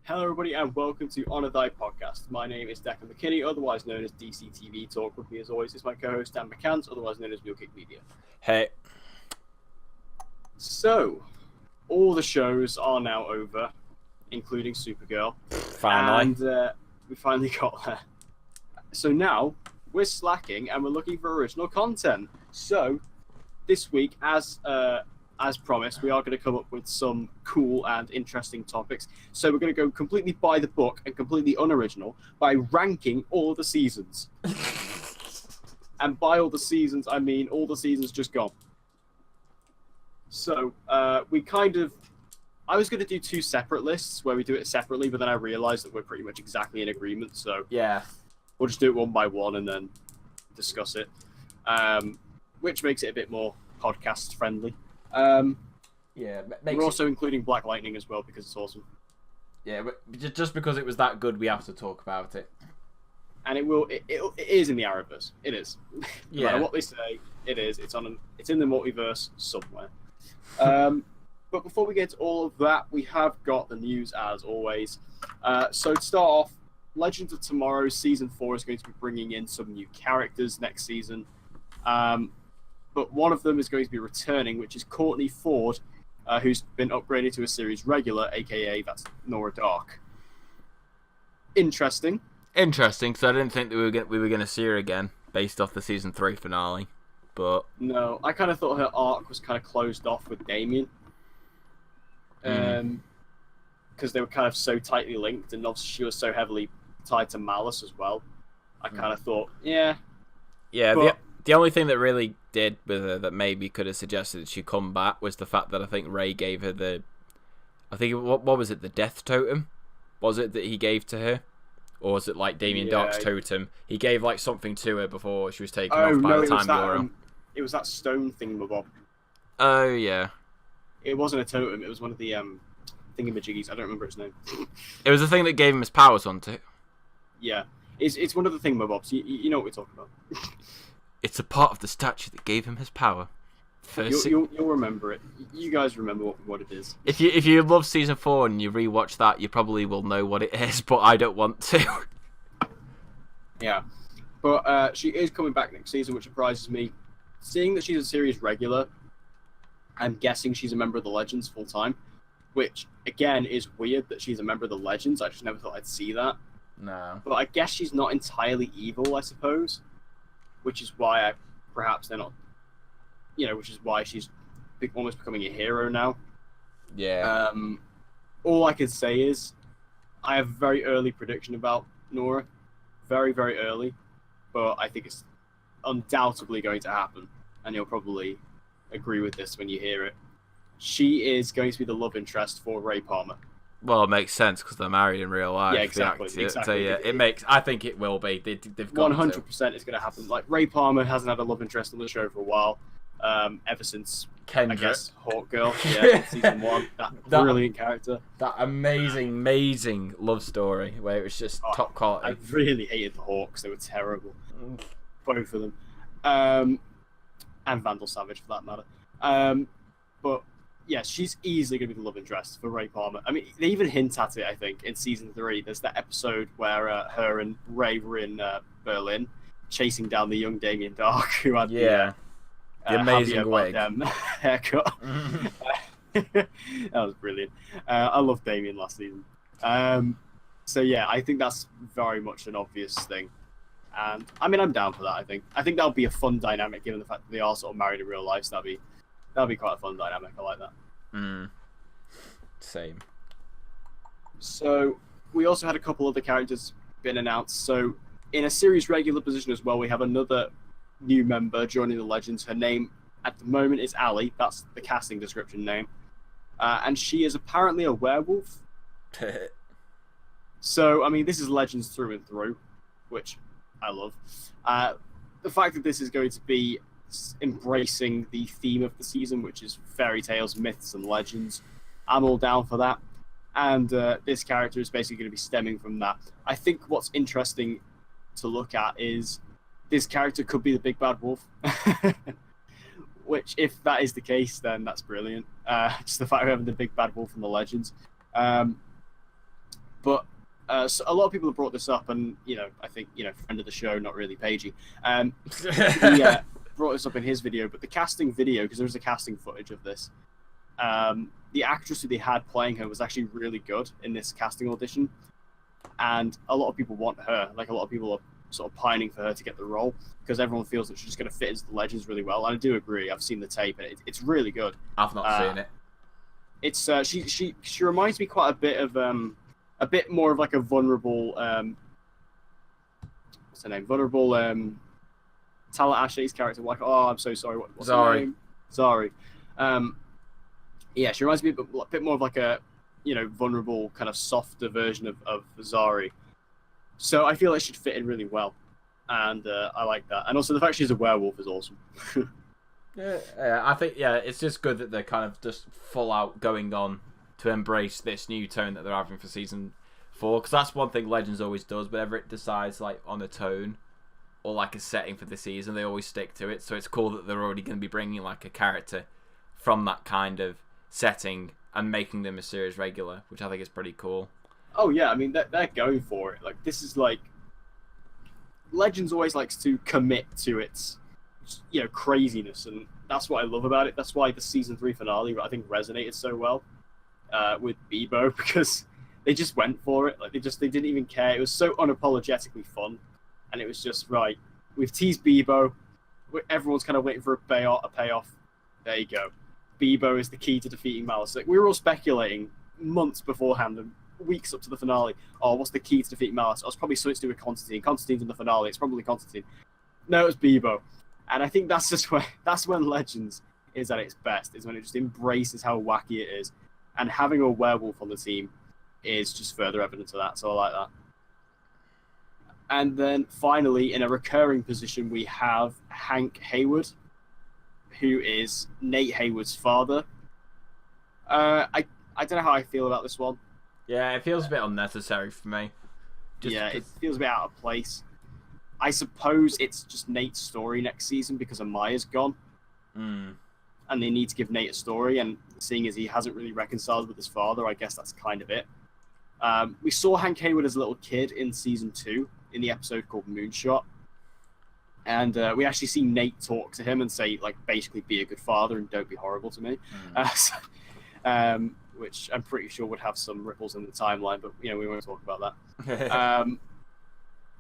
Hello, everybody, and welcome to Honor Thy Podcast. My name is Declan McKinney, otherwise known as DCTV Talk. With me, as always, is my co-host Dan McCants, otherwise known as Mule Kick Media. Hey. So, all the shows are now over, including Supergirl. Finally. And we finally got there. So now, we're slacking, and we're looking for original content. So, this week, as promised, we are going to come up with some cool and interesting topics. So we're going to go completely by the book and completely unoriginal by ranking all the seasons. And by all the seasons, I mean all the seasons just gone. So I was going to do two separate lists where we do it separately, but then I realized that we're pretty much exactly in agreement. So yeah, we'll just do it one by one and then discuss it, which makes it a bit more podcast friendly. We're also including Black Lightning as well because it's awesome. Yeah, but just because it was that good, we have to talk about it. And it is in the Arrowverse. It is. No matter what they say, it is. It's in the multiverse somewhere. But before we get to all of that, we have got the news as always. So to start off, Legends of Tomorrow Season 4 is going to be bringing in some new characters next season. But one of them is going to be returning, which is Courtney Ford, who's been upgraded to a series regular, aka that's Nora Dark. Interesting, because I didn't think that we were going to see her again based off the season 3 finale. But no, I kind of thought her arc was kind of closed off with Damien, because they were kind of so tightly linked, and obviously she was so heavily tied to Malice as well. I kind of thought, yeah. But the only thing that really did with her that maybe could have suggested that she come back was the fact that I think Ray gave her what was it, the death totem? Was it that he gave to her? Or was it like Damien Dark's totem? He gave like something to her before she was taken off by the time Bureau. It was that stone thingamabob. Oh, yeah. It wasn't a totem, it was one of the thingamajiggies. I don't remember its name. It was the thing that gave him his powers, wasn't it? Yeah. It's one of the thingamabobs. You know what we're talking about. It's a part of the statue that gave him his power. You'll remember it. You guys remember what it is. If you love season 4 and you rewatch that, you probably will know what it is, but I don't want to. Yeah, but she is coming back next season, which surprises me. Seeing that she's a series regular, I'm guessing she's a member of the Legends full time, which again is weird that she's a member of the Legends. I just never thought I'd see that. No. But I guess she's not entirely evil, I suppose. Which is why perhaps they're not, which is why she's almost becoming a hero now. Yeah. All I can say is I have a very early prediction about Nora. Very, very early. But I think it's undoubtedly going to happen. And you'll probably agree with this when you hear it. She is going to be the love interest for Ray Palmer. Well, it makes sense because they're married in real life. Yeah, exactly. So yeah, it makes. I think it will be. They've got 100% is going to happen. Like Ray Palmer hasn't had a love interest on the show for a while, ever since Kendra. I guess Hawk Girl. Yeah, season 1. That brilliant character. That amazing love story where it was just top quality. I really hated the Hawks. They were terrible. Both of them, and Vandal Savage for that matter. But yeah, she's easily going to be the love interest for Ray Palmer. I mean, they even hint at it, I think, in season 3. There's that episode where her and Ray were in Berlin, chasing down the young Damien Dark, who had the amazing wig haircut. That was brilliant. I loved Damien last season. So yeah, I think that's very much an obvious thing. And I mean, I'm down for that, I think. I think that'll be a fun dynamic, given the fact that they are sort of married in real life, so that'll be quite a fun dynamic. I like that. Same. So we also had a couple other characters been announced. So in a series regular position as well, we have another new member joining the Legends. Her name at the moment is Ali. That's the casting description name. And she is apparently a werewolf. So, I mean, this is Legends through and through, which I love. The fact that this is going to be embracing the theme of the season, which is fairy tales, myths, and legends. I'm all down for that. And this character is basically going to be stemming from that. I think what's interesting to look at is this character could be the big bad wolf. Which, if that is the case, then that's brilliant. Just the fact of having the big bad wolf from the Legends. But So a lot of people have brought this up, and I think friend of the show, not really Pagey, he brought this up in his video. But the casting video, because there was a casting footage of this, the actress who they had playing her was actually really good in this casting audition, and a lot of people want her. Like, a lot of people are sort of pining for her to get the role because everyone feels that she's just going to fit into the Legends really well. And I do agree. I've seen the tape, and it's really good. I've not seen it. It's she reminds me quite a bit more of like a vulnerable what's her name? Vulnerable Talat Ashley's character. Like, oh, I'm so sorry. What's her name? Sorry. Yeah, she reminds me a bit more of like a vulnerable, kind of softer version of Zari. So I feel like she'd fit in really well, and I like that. And also the fact she's a werewolf is awesome. Yeah, I think it's just good that they're kind of just full out going on to embrace this new tone that they're having for season 4, because that's one thing Legends always does. Whenever it decides like on a tone or like a setting for the season, they always stick to it. So it's cool that they're already going to be bringing like a character from that kind of setting and making them a series regular, which I think is pretty cool. Oh yeah, I mean they're going for it. Like, this is like Legends always likes to commit to its craziness, and that's what I love about it. That's why the season 3 finale, I think, resonated so well with Bebo, because they just went for it. Like, they didn't even care. It was so unapologetically fun, and it was just right. We've teased Bebo. Everyone's kind of waiting for a payoff. There you go. Bebo is the key to defeating Malice. Like, we were all speculating months beforehand and weeks up to the finale. Oh, what's the key to defeating Malice? Oh, it's probably something to do with Constantine. Constantine's in the finale. It's probably Constantine. No, it's Bebo. And I think that's when Legends is at its best, is when it just embraces how wacky it is. And having a werewolf on the team is just further evidence of that, so I like that. And then finally, in a recurring position, we have Hank Hayward, who is Nate Hayward's father. I don't know how I feel about this one. Yeah, it feels a bit unnecessary for me. It feels a bit out of place. I suppose it's just Nate's story next season because Amaya's gone. And they need to give Nate a story, and seeing as he hasn't really reconciled with his father, I guess that's kind of it. We saw Hank Hayward as a little kid in season 2 in the episode called Moonshot. And we actually see Nate talk to him and say, like, basically be a good father and don't be horrible to me. Which I'm pretty sure would have some ripples in the timeline, but we won't talk about that.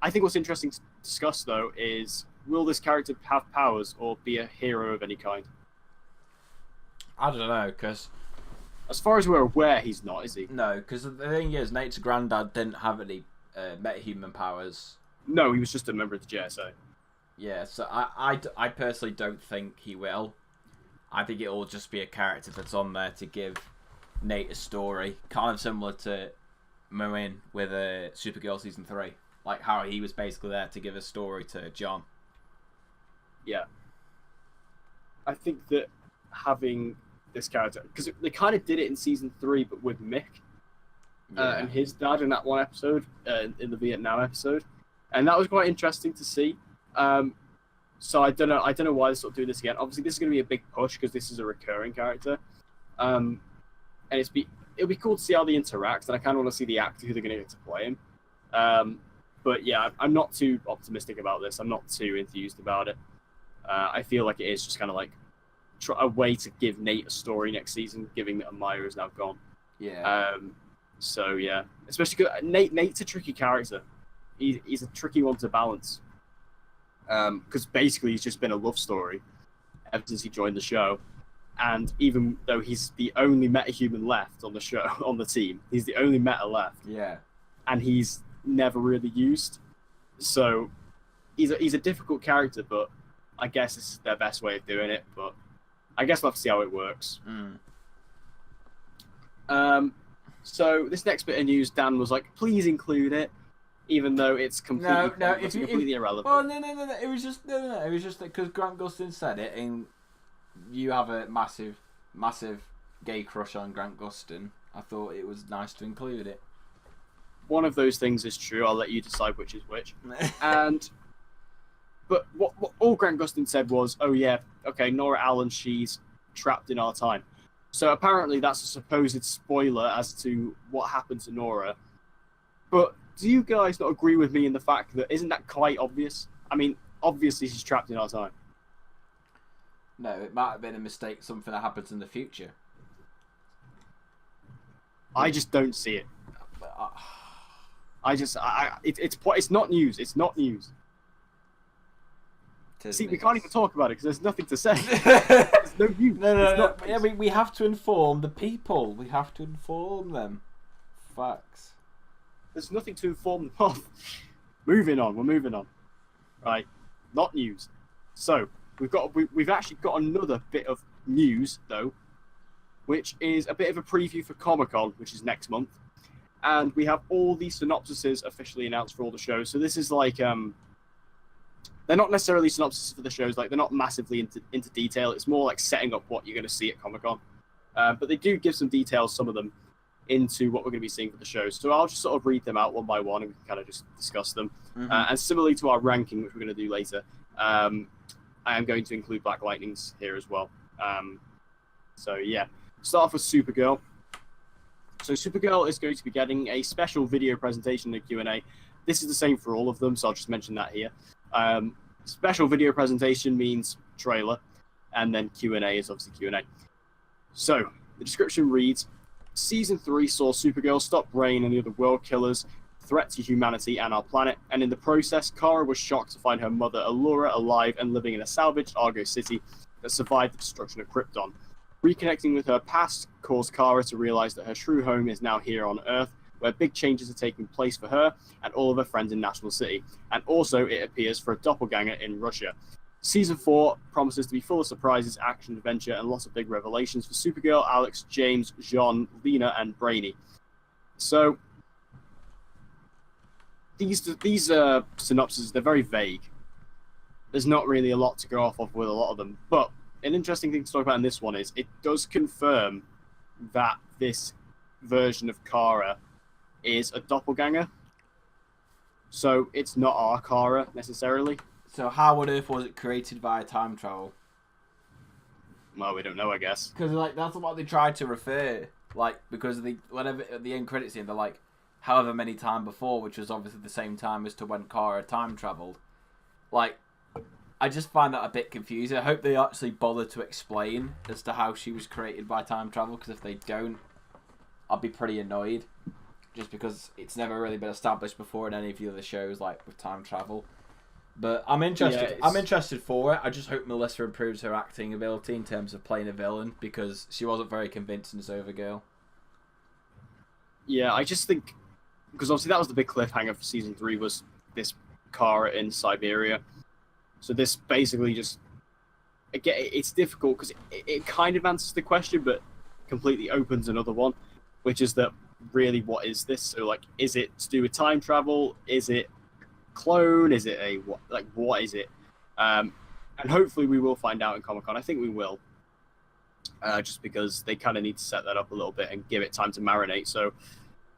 I think what's interesting to discuss, though, is will this character have powers or be a hero of any kind? I don't know, because as far as we're aware, he's not, is he? No, because the thing is, Nate's granddad didn't have any metahuman powers. No, he was just a member of the JSA. Yeah, so I personally don't think he will. I think it'll just be a character that's on there to give Nate a story, kind of similar to Moen with Supergirl Season 3. Like how he was basically there to give a story to John. Yeah. I think that having this character, because they kind of did it in Season 3, but with Mick and his dad in that one episode, in the Vietnam episode. And that was quite interesting to see. So I don't know why they're sort of doing this again. Obviously, this is going to be a big push because this is a recurring character. And it'll be cool to see how they interact, and I kind of want to see the actor who they're going to get to play him. But yeah, I'm not too optimistic about this. I'm not too enthused about it. I feel like it is just kind of like a way to give Nate a story next season, given that Amaya is now gone. Yeah. So yeah, especially because Nate's a tricky character. He's a tricky one to balance. Because basically he's just been a love story ever since he joined the show. And even though he's the only metahuman left on the show, on the team, he's the only meta left. Yeah. And he's never really used. So he's a difficult character, but I guess this is their best way of doing it. But I guess we'll have to see how it works. So this next bit of news, Dan was like, please include it. Even though it's completely irrelevant. Well, no. It was just It was just because Grant Gustin said it, and you have a massive gay crush on Grant Gustin. I thought it was nice to include it. One of those things is true. I'll let you decide which is which. But what all Grant Gustin said was, "Oh yeah, okay, Nora Allen, she's trapped in our time." So apparently that's a supposed spoiler as to what happened to Nora But do you guys not agree with me in the fact that isn't that quite obvious? I mean, obviously she's trapped in our time. No, it might have been a mistake, something that happens in the future. I just don't see it. It's not news. It's not news. See, we can't even talk about it because there's nothing to say. There's no news. No. Yeah, we have to inform the people. We have to inform them. Facts. There's nothing to inform them of. Moving on. We're moving on. Right. Not news. So we've actually got another bit of news though, which is a bit of a preview for Comic-Con, which is next month, and we have all these synopsises officially announced for all the shows. So this is like they're not necessarily synopses for the shows, like they're not massively into detail. It's more like setting up what you're going to see at Comic-Con, but they do give some details, some of them, into what we're going to be seeing for the shows. So I'll just sort of read them out one by one and we can kind of just discuss them. And similarly to our ranking, which we're going to do later, I am going to include Black Lightning's here as well. So yeah, start off with Supergirl. So Supergirl is going to be getting a special video presentation and Q&A. This is the same for all of them, so I'll just mention that here. Special video presentation means trailer, and then Q&A is obviously Q&A. So the description reads, Season 3 saw Supergirl stop Rain and the other world killers, threat to humanity and our planet, and in the process, Kara was shocked to find her mother Allura alive and living in a salvaged Argo City that survived the destruction of Krypton. Reconnecting with her past caused Kara to realize that her true home is now here on Earth, where big changes are taking place for her and all of her friends in National City, and also it appears for a doppelganger in Russia. Season 4 promises to be full of surprises, action, adventure, and lots of big revelations for Supergirl, Alex, James, Jean, Lena, and Brainy. So these synopses, they're very vague. There's not really a lot to go off of with a lot of them, but an interesting thing to talk about in this one is it does confirm that this version of Kara is a doppelganger. So it's not our Kara necessarily. So how on earth was it created via time travel? Well, we don't know, I guess. Because like that's what they tried to refer, like because whenever at the end credits scene, they're like, however many time before, which was obviously the same time as to when Kara time traveled. Like, I just find that a bit confusing. I hope they actually bother to explain as to how she was created by time travel, because if they don't, I'll be pretty annoyed. Just because it's never really been established before in any of the other shows, like with time travel. But I'm interested. I'm interested for it. I just hope Melissa improves her acting ability in terms of playing a villain, because she wasn't very convincing as Overgirl. Yeah, I just think because obviously that was the big cliffhanger for season 3 was this Kara in Siberia. So this basically just again, it's difficult because it kind of answers the question, but completely opens another one, which is that really what is this? So like, is it to do with time travel? Is it clone? Is it what is it? And hopefully we will find out in Comic-Con. I think we will, just because they kind of need to set that up a little bit and give it time to marinate. So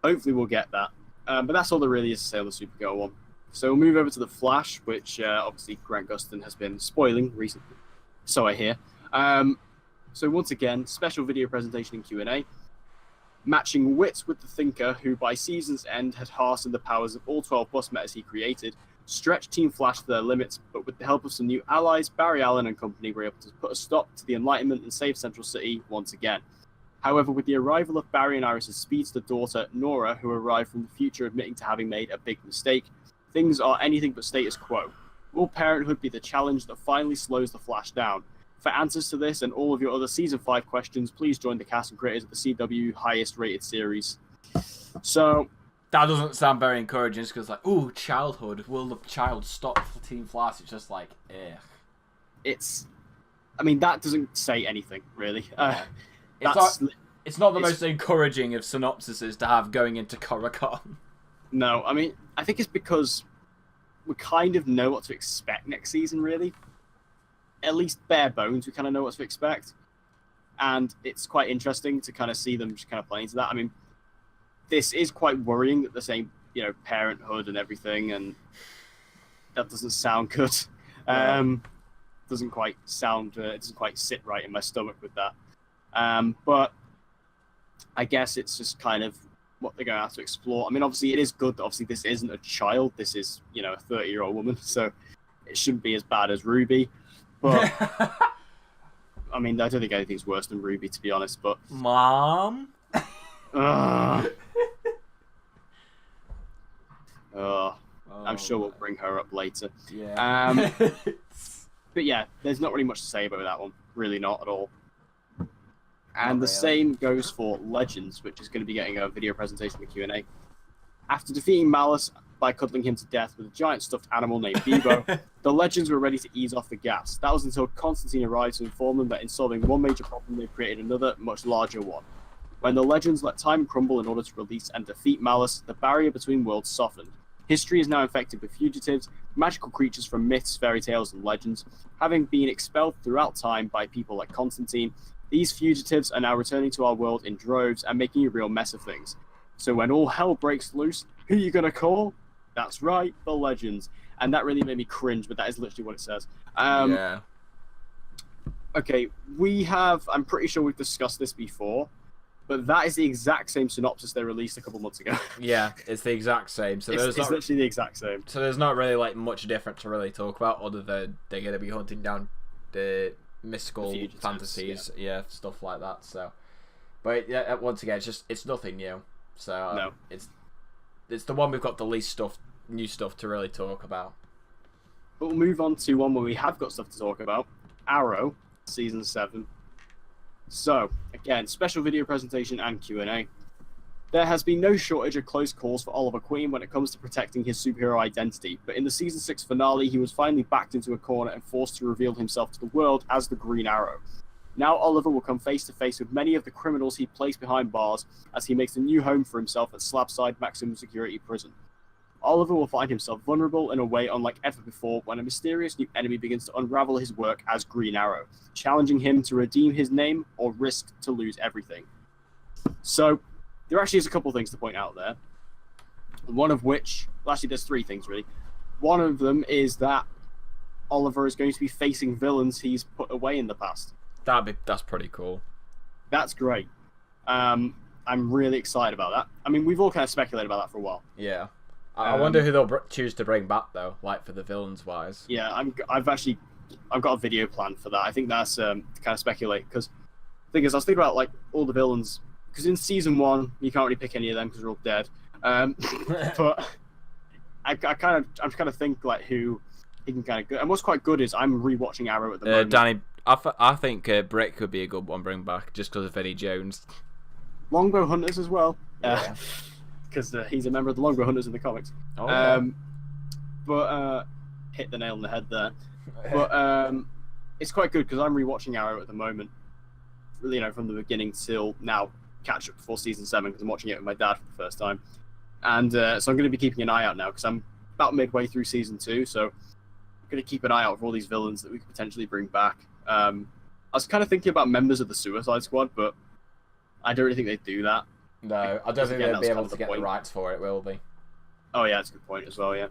hopefully we'll get that. But that's all there really is to say on the Supergirl one. So we'll move over to the Flash, which obviously Grant Gustin has been spoiling recently, so I hear. So once again, special video presentation and Q&A. Matching wits with the Thinker, who by season's end had harnessed the powers of all 12 bus metas he created, stretched Team Flash to their limits, but with the help of some new allies, Barry Allen and company were able to put a stop to the Enlightenment and save Central City once again. However, with the arrival of Barry and Iris' speedster daughter, Nora, who arrived from the future admitting to having made a big mistake, things are anything but status quo. Will Parenthood be the challenge that finally slows the Flash down? For answers to this and all of your other Season 5 questions, please join the cast and creators of the CW highest rated series. So that doesn't sound very encouraging, because like, ooh, childhood. Will the child stop for Team Flash? It's just like, I mean, that doesn't say anything, really. It's not the most encouraging of synopsises to have going into Comic-Con. No, I mean, I think it's because we kind of know what to expect next season, really. At least bare bones, we kind of know what to expect. And it's quite interesting to kind of see them just kind of play into that. I mean, this is quite worrying that the same, Parenthood and everything, and that doesn't sound good. Yeah. Doesn't quite sound, it doesn't quite sit right in my stomach with that. But I guess it's just kind of what they're going to have to explore. I mean, obviously, it is good that obviously this isn't a child. This is, you know, a 30-year-old woman, so it shouldn't be as bad as Ruby. But I mean, I don't think anything's worse than Ruby, to be honest. But Mom. I'm sure we'll bring her up later. Yeah. But yeah, there's not really much to say about that one. Really not at all. And the same goes for Legends, which is going to be getting a video presentation and Q&A. After defeating Malice by cuddling him to death with a giant stuffed animal named Bebo, the Legends were ready to ease off the gas. That was until Constantine arrived to inform them that in solving one major problem, they created another, much larger one. When the Legends let time crumble in order to release and defeat Malice, the barrier between worlds softened. History is now infected with fugitives, magical creatures from myths, fairy tales, and legends. Having been expelled throughout time by people like Constantine, these fugitives are now returning to our world in droves and making a real mess of things. So when all hell breaks loose, who are you going to call? That's right, the Legends. And that really made me cringe, but that is literally what it says. Yeah. Okay, I'm pretty sure we've discussed this before, but that is the exact same synopsis they released a couple months ago. Yeah, it's the exact same. So it's literally the exact same. So there's not really like much different to really talk about, other than they're going to be hunting down the mystical fantasies, yeah, stuff like that. So, but yeah, once again, it's nothing new. So no, it's the one we've got the least new stuff to really talk about. But we'll move on to one where we have got stuff to talk about. Arrow, season 7. So again, special video presentation and Q&A. There has been no shortage of close calls for Oliver Queen when it comes to protecting his superhero identity, but in the Season 6 finale, he was finally backed into a corner and forced to reveal himself to the world as the Green Arrow. Now Oliver will come face to face with many of the criminals he placed behind bars as he makes a new home for himself at Slabside Maximum Security Prison. Oliver will find himself vulnerable in a way unlike ever before when a mysterious new enemy begins to unravel his work as Green Arrow, challenging him to redeem his name or risk to lose everything. So, there actually is a couple of things to point out there. One of which, well, actually there's 3 things really. One of them is that Oliver is going to be facing villains he's put away in the past. That's pretty cool. That's great. I'm really excited about that. I mean, we've all kind of speculated about that for a while. Yeah. I wonder who they'll choose to bring back though, like for the villains wise. Yeah, I've got a video planned for that. I think that's to kind of speculate, because the thing is, I was thinking about like all the villains, because in season 1 you can't really pick any of them because they're all dead. But I'm kind of think like who he can kind of go. And what's quite good is I'm rewatching Arrow at the moment. Danny, I think Brick could be a good one to bring back just because of Eddie Jones. Longbow Hunters as well. Yeah. Because he's a member of the Longbow Hunters in the comics. Oh, yeah. But hit the nail on the head there. But it's quite good because I'm rewatching Arrow at the moment. Really, you know, from the beginning till now, catch up before season 7 because I'm watching it with my dad for the first time. And so I'm going to be keeping an eye out now because I'm about midway through season 2. So I'm going to keep an eye out for all these villains that we could potentially bring back. I was kind of thinking about members of the Suicide Squad, but I don't really think they'd do that. No, I don't think they'll be able to get the rights for it, will they? Oh yeah, that's a good point as well, yeah.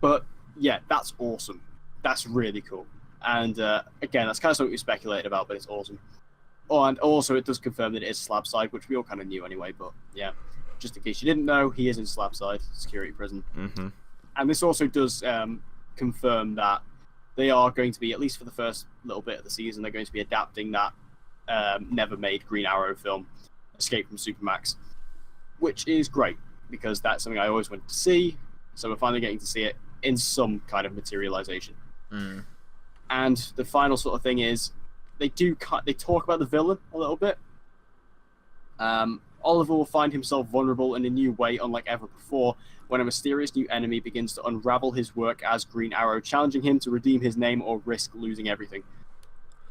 But yeah, that's awesome. That's really cool. And again, that's kind of something we speculated about, but it's awesome. Oh, and also it does confirm that it is Slabside, which we all kind of knew anyway, but yeah. Just in case you didn't know, he is in Slabside Security Prison. Mm-hmm. And this also does confirm that they are going to be, at least for the first little bit of the season, they're going to be adapting that never-made Green Arrow film, Escape from Supermax, which is great because that's something I always wanted to see. So we're finally getting to see it in some kind of materialization. Mm. And the final sort of thing is they talk about the villain a little bit. Oliver will find himself vulnerable in a new way, unlike ever before, when a mysterious new enemy begins to unravel his work as Green Arrow, challenging him to redeem his name or risk losing everything.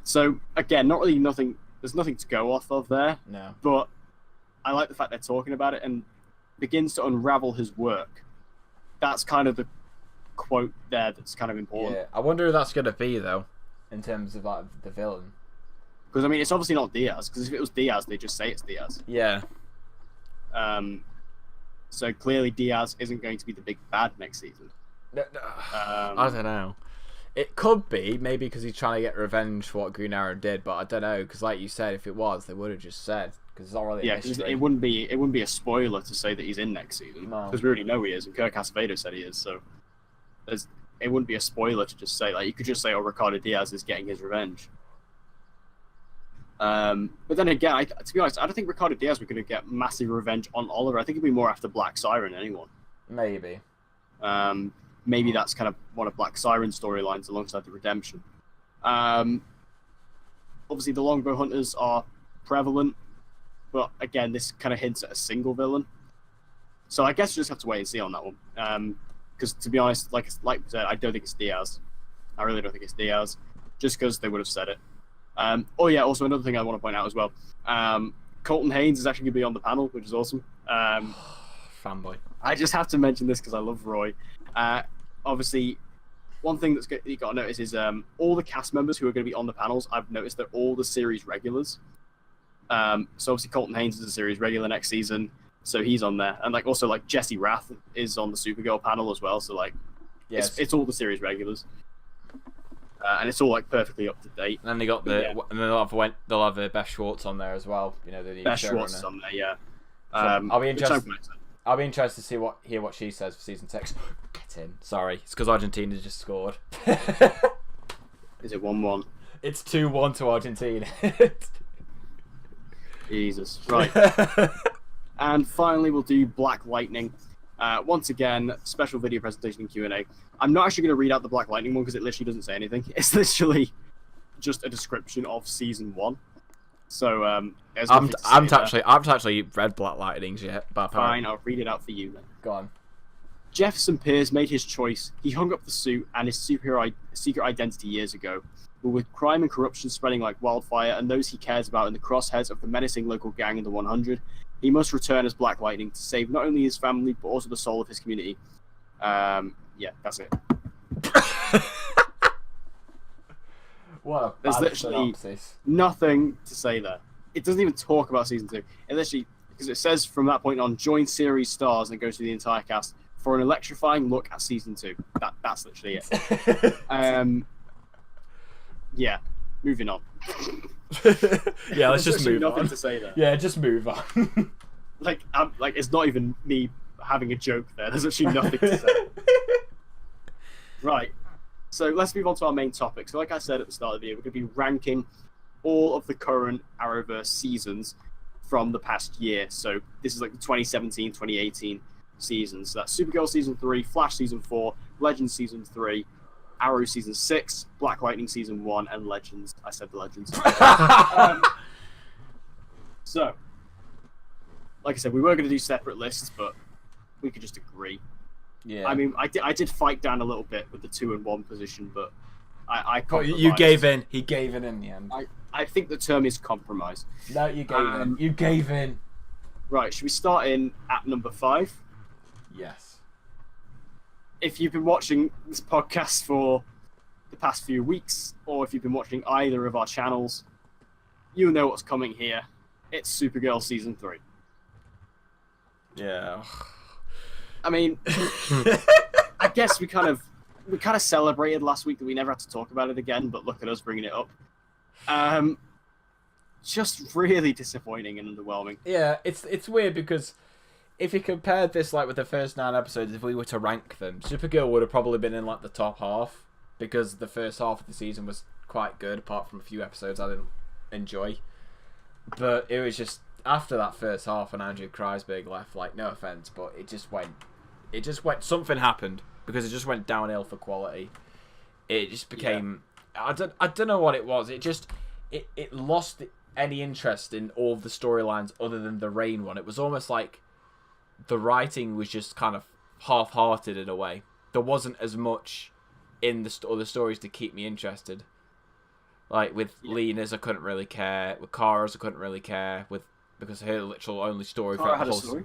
So again, there's nothing to go off of there. No. But I like the fact they're talking about it and begins to unravel his work. That's kind of the quote there that's kind of important. Yeah, I wonder who that's going to be though, in terms of like the villain. Because I mean, it's obviously not Diaz. Because if it was Diaz, they'd just say it's Diaz. Yeah. So clearly Diaz isn't going to be the big bad next season. I don't know. It could be, maybe because he's trying to get revenge for what Green Arrow did, but I don't know, because like you said, if it was, they would have just said because it's already Yeah, because it wouldn't be a spoiler to say that he's in next season, because we already know he is, and Kirk Acevedo said he is. So it wouldn't be a spoiler to just say, like, you could just say, oh, Ricardo Diaz is getting his revenge. But then again, to be honest, I don't think Ricardo Diaz was going to get massive revenge on Oliver. I think it'd be more after Black Siren than anyone. Maybe. Maybe that's kind of one of Black Siren's storylines alongside the redemption. Obviously, the Longbow Hunters are prevalent, but again, this kind of hints at a single villain. So I guess you just have to wait and see on that one. Because to be honest, like I said, I don't think it's Diaz. I really don't think it's Diaz, just because they would have said it. Oh yeah, also another thing I want to point out as well. Colton Haynes is actually going to be on the panel, which is awesome. Fanboy. I just have to mention this because I love Roy. Obviously, one thing you got to notice is all the cast members who are going to be on the panels, I've noticed they're all the series regulars. So obviously Colton Haynes is a series regular next season, so he's on there. And also Jesse Rath is on the Supergirl panel as well, so yes. it's all the series regulars. And it's all perfectly up to date. And then they got and then they'll have Beth Schwartz on there as well. You know, the Beth Schwartz is on there, yeah. So I'll be interested to hear what she says for season 6. Get in. Sorry, it's because Argentina just scored. Is it 1-1? It's 2-1 to Argentina. Jesus. Right. And finally, we'll do Black Lightning. Once again, special video presentation and Q&A. I'm not actually going to read out the Black Lightning one because it literally doesn't say anything. It's literally just a description of season 1. So I've actually read Black Lightnings yet. But fine, I'll read it out for you then. Go on. Jefferson Pierce made his choice. He hung up the suit and his secret identity years ago. But with crime and corruption spreading like wildfire and those he cares about in the crosshairs of the menacing local gang in the 100, he must return as Black Lightning to save not only his family but also the soul of his community. Yeah, that's it. What a There's bad literally synopsis. Nothing to say there. It doesn't even talk about season 2. It literally, because it says from that point on, join series stars and goes through the entire cast for an electrifying look at season 2. That's literally it. Yeah, moving on. Yeah, let's just move on. Nothing to say there. Yeah, just move on. It's not even me having a joke there. There's actually nothing to say. Right. So let's move on to our main topic. So like I said at the start of the video, we're going to be ranking all of the current Arrowverse seasons from the past year. So this is the 2017, 2018 seasons. So that's Supergirl Season 3, Flash Season 4, Legends Season 3, Arrow Season 6, Black Lightning Season 1, and Legends. I said the Legends. So, like I said, we were going to do separate lists, but we could just agree. Yeah. I mean, I did fight down a little bit with the 2 and 1 position, but I compromised. You gave in. He gave in the end. I think the term is compromise. No, you gave in. You gave in. Right, should we start in at number 5? Yes. If you've been watching this podcast for the past few weeks, or if you've been watching either of our channels, you know what's coming here. It's Supergirl Season 3. Yeah. I mean, I guess we kind of celebrated last week that we never had to talk about it again, but look at us bringing it up. Just really disappointing and underwhelming. Yeah, it's weird because if you compared this with the first 9 episodes, if we were to rank them, Supergirl would have probably been in the top half because the first half of the season was quite good, apart from a few episodes I didn't enjoy. But it was just after that first half and Andrew Kreisberg left, no offense, but it just went, something happened because it just went downhill for quality. It just became, I don't know what it was. It lost any interest in all of the storylines other than the Rain one. It was almost like the writing was just kind of half-hearted in a way. There wasn't as much in the other stories to keep me interested. With Lena's, I couldn't really care. With Kara's, I couldn't really care. Because her literal only story Kara had a story?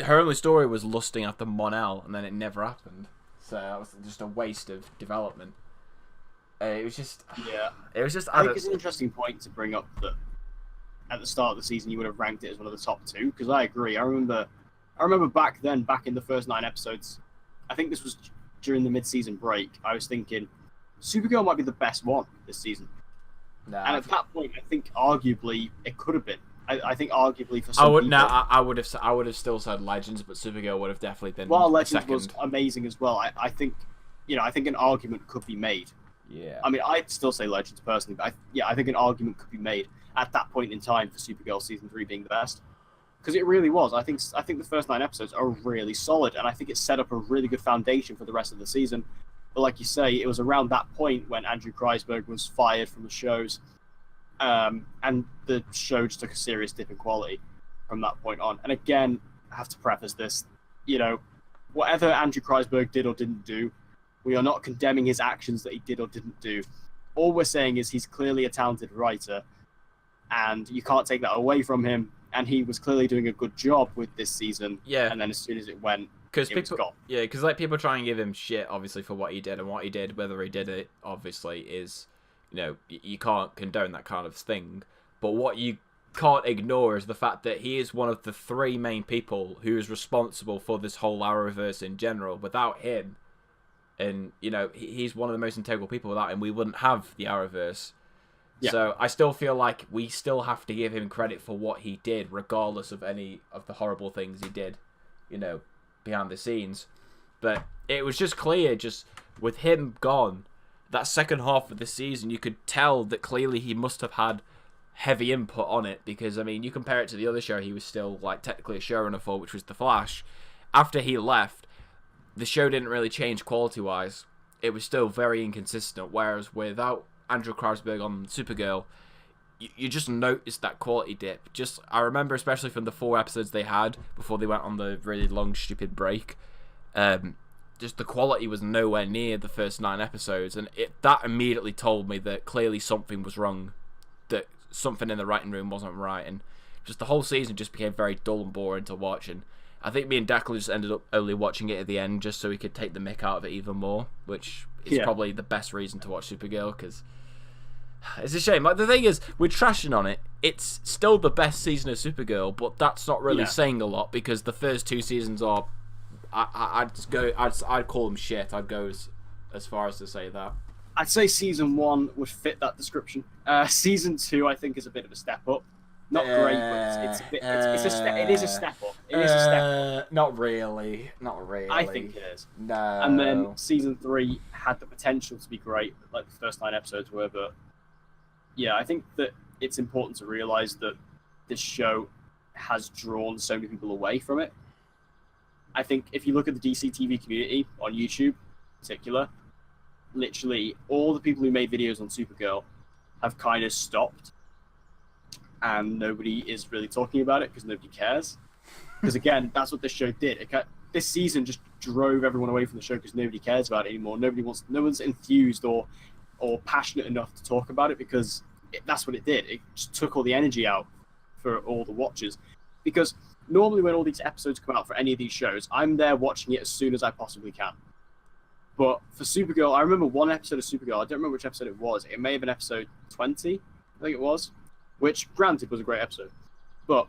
Her only story was lusting after Mon-El, and then it never happened. So that was just a waste of development. It was just... Yeah. It was just... I think it's an interesting point to bring up that at the start of the season you would have ranked it as one of the top 2, because I agree. I remember back in the first 9 episodes, I think this was during the mid-season break, I was thinking Supergirl might be the best one this season. Nah, and at that point, I think arguably it could have been. I think arguably for some people, I would have still said Legends, but Supergirl would have definitely been. While Legends second. was amazing as well, I think, I think an argument could be made. Yeah. I mean, I'd still say Legends personally, but I think an argument could be made at that point in time for Supergirl season 3 being the best, because it really was. I think the first 9 episodes are really solid, and I think it set up a really good foundation for the rest of the season. But like you say, it was around that point when Andrew Kreisberg was fired from the shows, and the show just took a serious dip in quality from that point on. And again, I have to preface this, whatever Andrew Kreisberg did or didn't do, we are not condemning his actions that he did or didn't do. All we're saying is he's clearly a talented writer, and you can't take that away from him. And he was clearly doing a good job with this season. Yeah. And then as soon as it went, because people try and give him shit, obviously, for what he did, and what he did, whether he did it, obviously, is, you can't condone that kind of thing. But what you can't ignore is the fact that he is one of the 3 main people who is responsible for this whole Arrowverse in general. Without him, and he's one of the most integral people. Without him, we wouldn't have the Arrowverse. Yeah. So I still feel like we still have to give him credit for what he did, regardless of any of the horrible things he did, behind the scenes. But it was just clear, just with him gone, that second half of the season, you could tell that clearly he must have had heavy input on it, because you compare it to the other show he was still technically a showrunner for, which was The Flash. After he left, the show didn't really change quality-wise. It was still very inconsistent, whereas without Andrew Kreisberg on Supergirl, you just noticed that quality dip. I remember, especially from the 4 episodes they had before they went on the really long, stupid break, just the quality was nowhere near the first 9 episodes, and that immediately told me that clearly something was wrong, that something in the writing room wasn't right, and just the whole season just became very dull and boring to watch. And I think me and Declan just ended up only watching it at the end just so we could take the mick out of it even more, which is probably the best reason to watch Supergirl, because it's a shame. The thing is, we're trashing on it. It's still the best season of Supergirl, but that's not really saying a lot, because the first 2 seasons are, I'd call them shit. I'd go as far as to say that. I'd say season 1 would fit that description. Season 2, I think, is a bit of a step up. Not great, but it's a bit. It is a step up. It is a step up. Not really. I think it is. No. And then season 3 had the potential to be great, like the first 9 episodes were. But yeah, I think that it's important to realize that this show has drawn so many people away from it. I think if you look at the DC TV community on YouTube, in particular, literally all the people who made videos on Supergirl have kind of stopped. And nobody is really talking about it because nobody cares. Because again, that's what this show did. This season just drove everyone away from the show because nobody cares about it anymore. No one's enthused or passionate enough to talk about it, because that's what it did. It just took all the energy out for all the watchers. Because normally when all these episodes come out for any of these shows, I'm there watching it as soon as I possibly can. But for Supergirl, I remember one episode of Supergirl. I don't remember which episode it was. It may have been episode 20, I think it was. Which, granted, was a great episode. But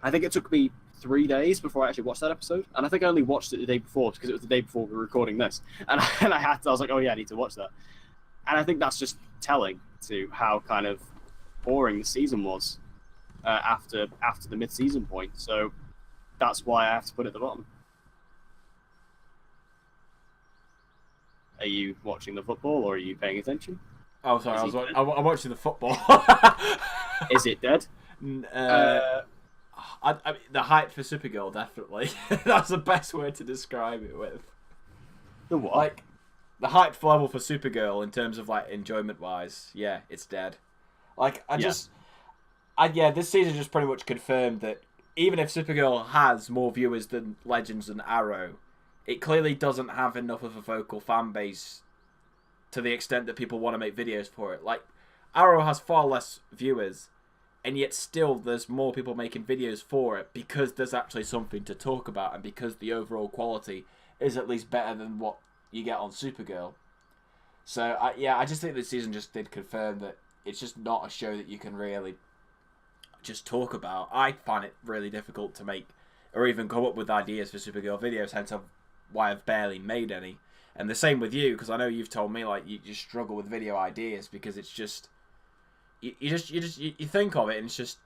I think it took me 3 days before I actually watched that episode. And I think I only watched it the day before, because it was the day before we were recording this. And I was like, oh yeah, I need to watch that. And I think that's just telling to how kind of boring the season was after the mid-season point. So that's why I have to put it at the bottom. Are you watching the football, or are you paying attention? Oh, sorry, I'm watching the football. Is it dead? I mean, the hype for Supergirl, definitely. That's the best word to describe it with. The what? The hype level for Supergirl in terms of, enjoyment-wise, yeah, it's dead. This season just pretty much confirmed that even if Supergirl has more viewers than Legends and Arrow, it clearly doesn't have enough of a vocal fan base to the extent that people want to make videos for it. Arrow has far less viewers, and yet still there's more people making videos for it, because there's actually something to talk about, and because the overall quality is at least better than what you get on Supergirl. So, I just think this season just did confirm that it's just not a show that you can really just talk about. I find it really difficult to make, or even come up with ideas for Supergirl videos, hence why I've barely made any. And the same with you, because I know you've told me you just struggle with video ideas, because it's just you think of it and it's just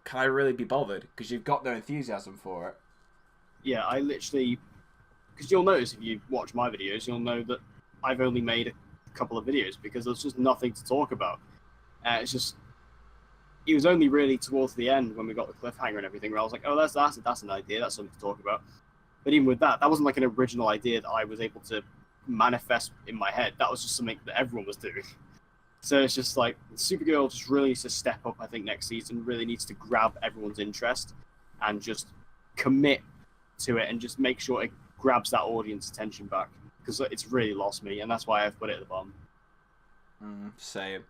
can I really be bothered? Because you've got no enthusiasm for it. Yeah, I literally... Because you'll notice if you watch my videos, you'll know that I've only made a couple of videos because there's just nothing to talk about. It's just... It was only really towards the end when we got the cliffhanger and everything where I was like, oh, that's an idea, that's something to talk about. But even with that wasn't like an original idea that I was able to manifest in my head. That was just something that everyone was doing. So it's just like, Supergirl just really needs to step up, I think, next season, really needs to grab everyone's interest and just commit to it and just make sure it grabs that audience attention back. Because it's really lost me, and that's why I've put it at the bottom. Same.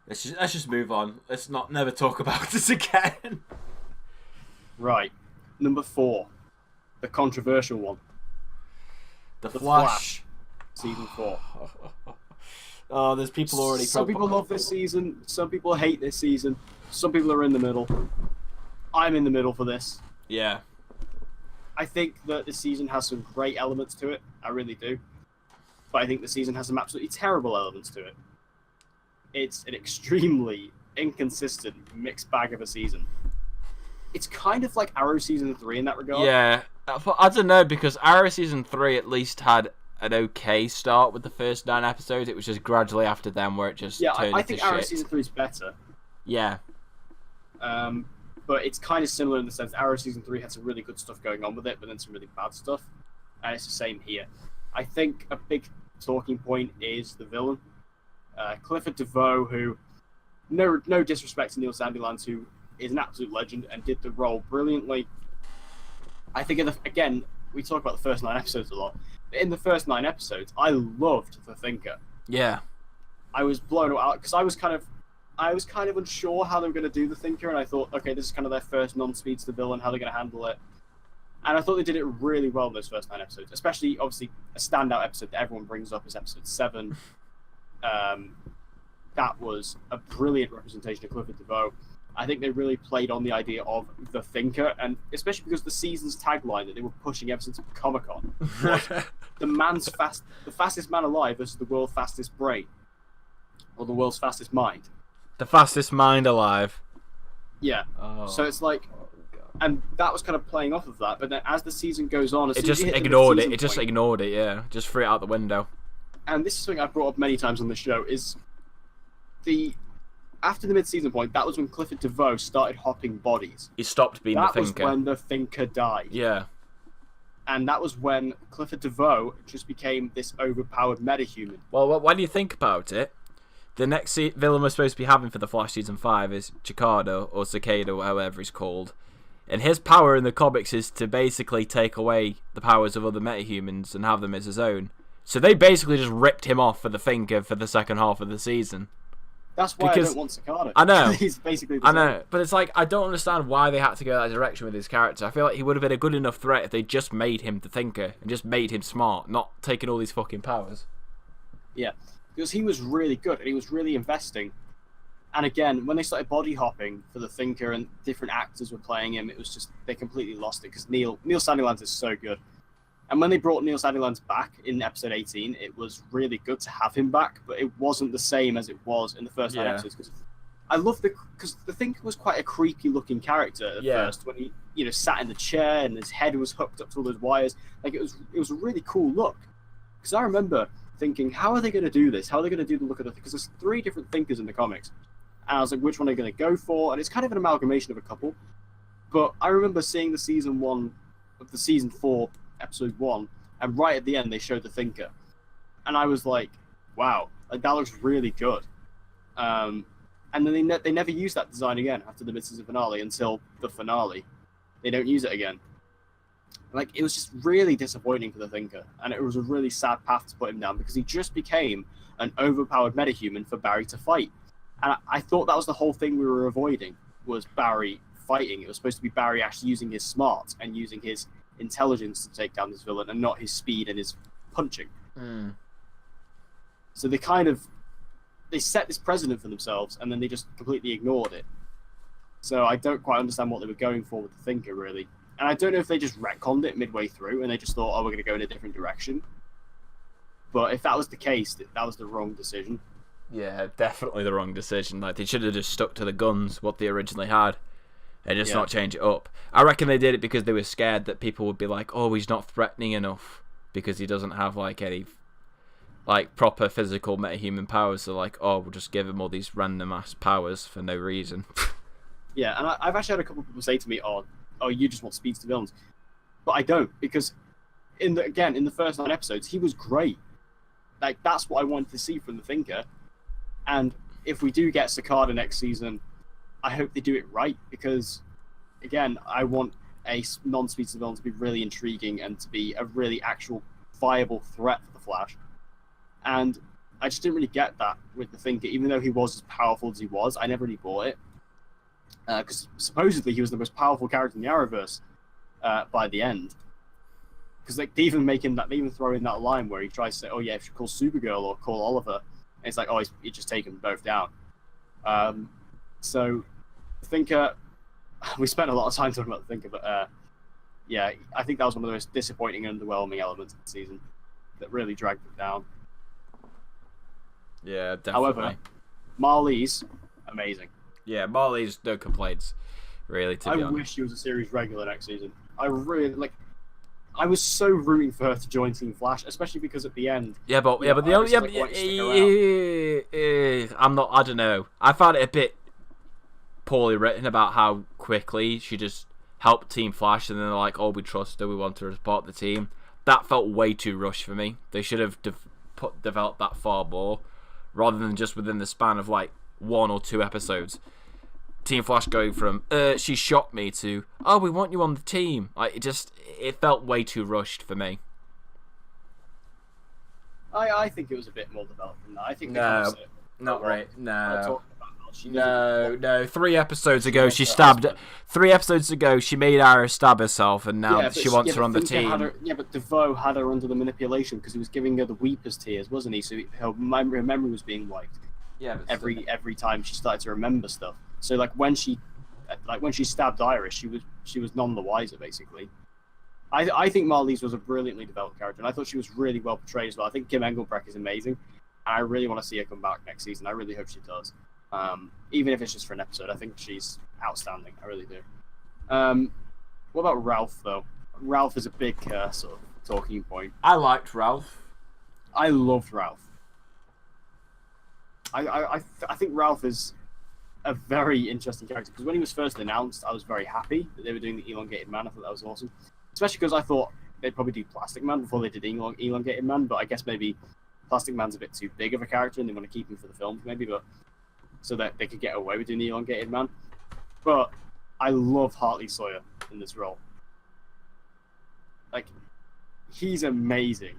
Let's just move on. Let's never talk about this again. Right. Number 4. The controversial one. The Flash. Season 4. Oh, there's people already... Some people love this season. Some people hate this season. Some people are in the middle. I'm in the middle for this. Yeah. I think that this season has some great elements to it. I really do. But I think the season has some absolutely terrible elements to it. It's an extremely inconsistent mixed bag of a season. It's kind of like Arrow Season 3 in that regard. Yeah. I don't know, because Arrow Season 3 at least had an okay start with the first 9 episodes. It was just gradually after them where it just turned I think into Arrow shit. Season 3 is better. Yeah. But it's kind of similar in the sense Arrow Season 3 had some really good stuff going on with it, but then some really bad stuff. And it's the same here. I think a big talking point is the villain. Clifford DeVoe, who, no disrespect to Neil Sandilands, who is an absolute legend and did the role brilliantly. I think, again, we talk about the first 9 episodes a lot. But in the first 9 episodes, I loved the Thinker. Yeah. I was blown out because I was kind of unsure how they were going to do the Thinker, and I thought, okay, this is kind of their first non-speedster villain, how they're going to handle it. And I thought they did it really well in those first 9 episodes, especially, obviously, a standout episode that everyone brings up is episode 7. That was a brilliant representation of Clifford DeVoe. I think they really played on the idea of the Thinker, and especially because the season's tagline that they were pushing ever since Comic-Con was the fastest man alive versus the world's fastest brain, or the world's fastest mind. The fastest mind alive. Yeah. Oh. So it's like, and that was kind of playing off of that. But then as the season goes on, it just ignored it. It just ignored it. Yeah, just threw it out the window. And this is something I've brought up many times on the show. Is after the mid-season point, that was when Clifford DeVoe started hopping bodies. He stopped being the Thinker. That was when the Thinker died. Yeah. And that was when Clifford DeVoe just became this overpowered metahuman. Well, when you think about it, the next villain we're supposed to be having for the Flash Season 5 is Chikado, or Cicada, or however he's called. And his power in the comics is to basically take away the powers of other metahumans and have them as his own. So they basically just ripped him off for the Thinker for the second half of the season. That's why I don't want Cicada. I know. He's basically the I know. But it's like, I don't understand why they had to go that direction with his character. I feel like he would have been a good enough threat if they just made him the Thinker and just made him smart, not taking all these fucking powers. Yeah. Because he was really good and he was really investing. And again, when they started body hopping for the Thinker and different actors were playing him, it was just, they completely lost it because Neil Sandilands is so good. And when they brought Neil Sandilands back in episode 18, it was really good to have him back, but it wasn't the same as it was in the first 9 episodes. Because I love because the Thinker was quite a creepy looking character at first when he sat in the chair and his head was hooked up to all those wires. Like it was a really cool look. Because I remember thinking, how are they going to do this? How are they going to do the look of the... Because there's 3 different Thinkers in the comics. And I was like, which one are they going to go for? And it's kind of an amalgamation of a couple. But I remember seeing the season 1 of the season 4, episode 1, and right at the end they showed the Thinker. And I was like, wow, like that looks really good. And then they never used that design again after the mid-season finale until the finale. They don't use it again. Like, it was just really disappointing for the Thinker, and it was a really sad path to put him down because he just became an overpowered metahuman for Barry to fight. And I thought that was the whole thing we were avoiding, was Barry fighting. It was supposed to be Barry actually using his smarts and using his intelligence to take down this villain and not his speed and his punching. So they set this precedent for themselves and then they just completely ignored it. So I don't quite understand what they were going for with the Thinker, really. And I don't know if they just retconned it midway through and they just thought, oh, we're going to go in a different direction. But if that was the case, that was the wrong decision. Yeah, definitely the wrong decision. Like, they should have just stuck to the guns, what they originally had. and just not change it up. I reckon they did it because they were scared that people would be like, oh, he's not threatening enough because he doesn't have like any like proper physical metahuman powers. So like, oh, we'll just give him all these random ass powers for no reason. Yeah, and I've actually had a couple of people say to me, oh, you just want speedster villains. But I don't, because in the first 9 episodes, he was great. Like, that's what I wanted to see from the Thinker. And if we do get Cicada next season, I hope they do it right, because, again, I want a non-speedster villain to be really intriguing and to be a really actual viable threat for the Flash. And I just didn't really get that with the Thinker. Even though he was as powerful as he was, I never really bought it. Because supposedly he was the most powerful character in the Arrowverse by the end. Because like, they even throw in that line where he tries to say, oh yeah, if you call Supergirl or call Oliver, and it's like, oh, he's just taken both down. So, the Thinker, we spent a lot of time talking about the Thinker, but yeah, I think that was one of the most disappointing and underwhelming elements of the season that really dragged it down. Yeah, definitely. However, Marley's amazing. Yeah, Marley's no complaints, really, to be honest. I wish she was a series regular next season. I was so rooting for her to join Team Flash, especially because at the end. I don't know. I found it a bit poorly written about how quickly she just helped Team Flash, and then they're like, "Oh, we trust her. We want her as part of the team." That felt way too rushed for me. They should have developed that far more, rather than just within the span of like 1 or 2 episodes. Team Flash going from she shot me to, oh, we want you on the team. Like, it felt way too rushed for me. I think it was a bit more developed than that. I think not right. No. No. 3 episodes ago she stabbed. 3 episodes ago she made Arrow stab herself, and now she wants her on the team. But DeVoe had her under the manipulation because he was giving her the Weeper's tears, wasn't he? So her memory was being wiped. Yeah. But every time she started to remember stuff. So when she stabbed Iris, she was none the wiser, basically. I think Marlize was a brilliantly developed character, and I thought she was really well portrayed as well. I think Kim Engelbrecht is amazing, and I really want to see her come back next season. I really hope she does. Even if it's just for an episode, I think she's outstanding. I really do. What about Ralph, though? Ralph is a big sort of talking point. I liked Ralph. I loved Ralph. I think Ralph is a very interesting character, because when he was first announced, I was very happy that they were doing the Elongated Man. I thought that was awesome, especially because I thought they'd probably do Plastic Man before they did Elongated Man, but I guess maybe Plastic Man's a bit too big of a character and they want to keep him for the films, maybe, but so that they could get away with doing the Elongated Man. But I love Hartley Sawyer in this role. Like, he's amazing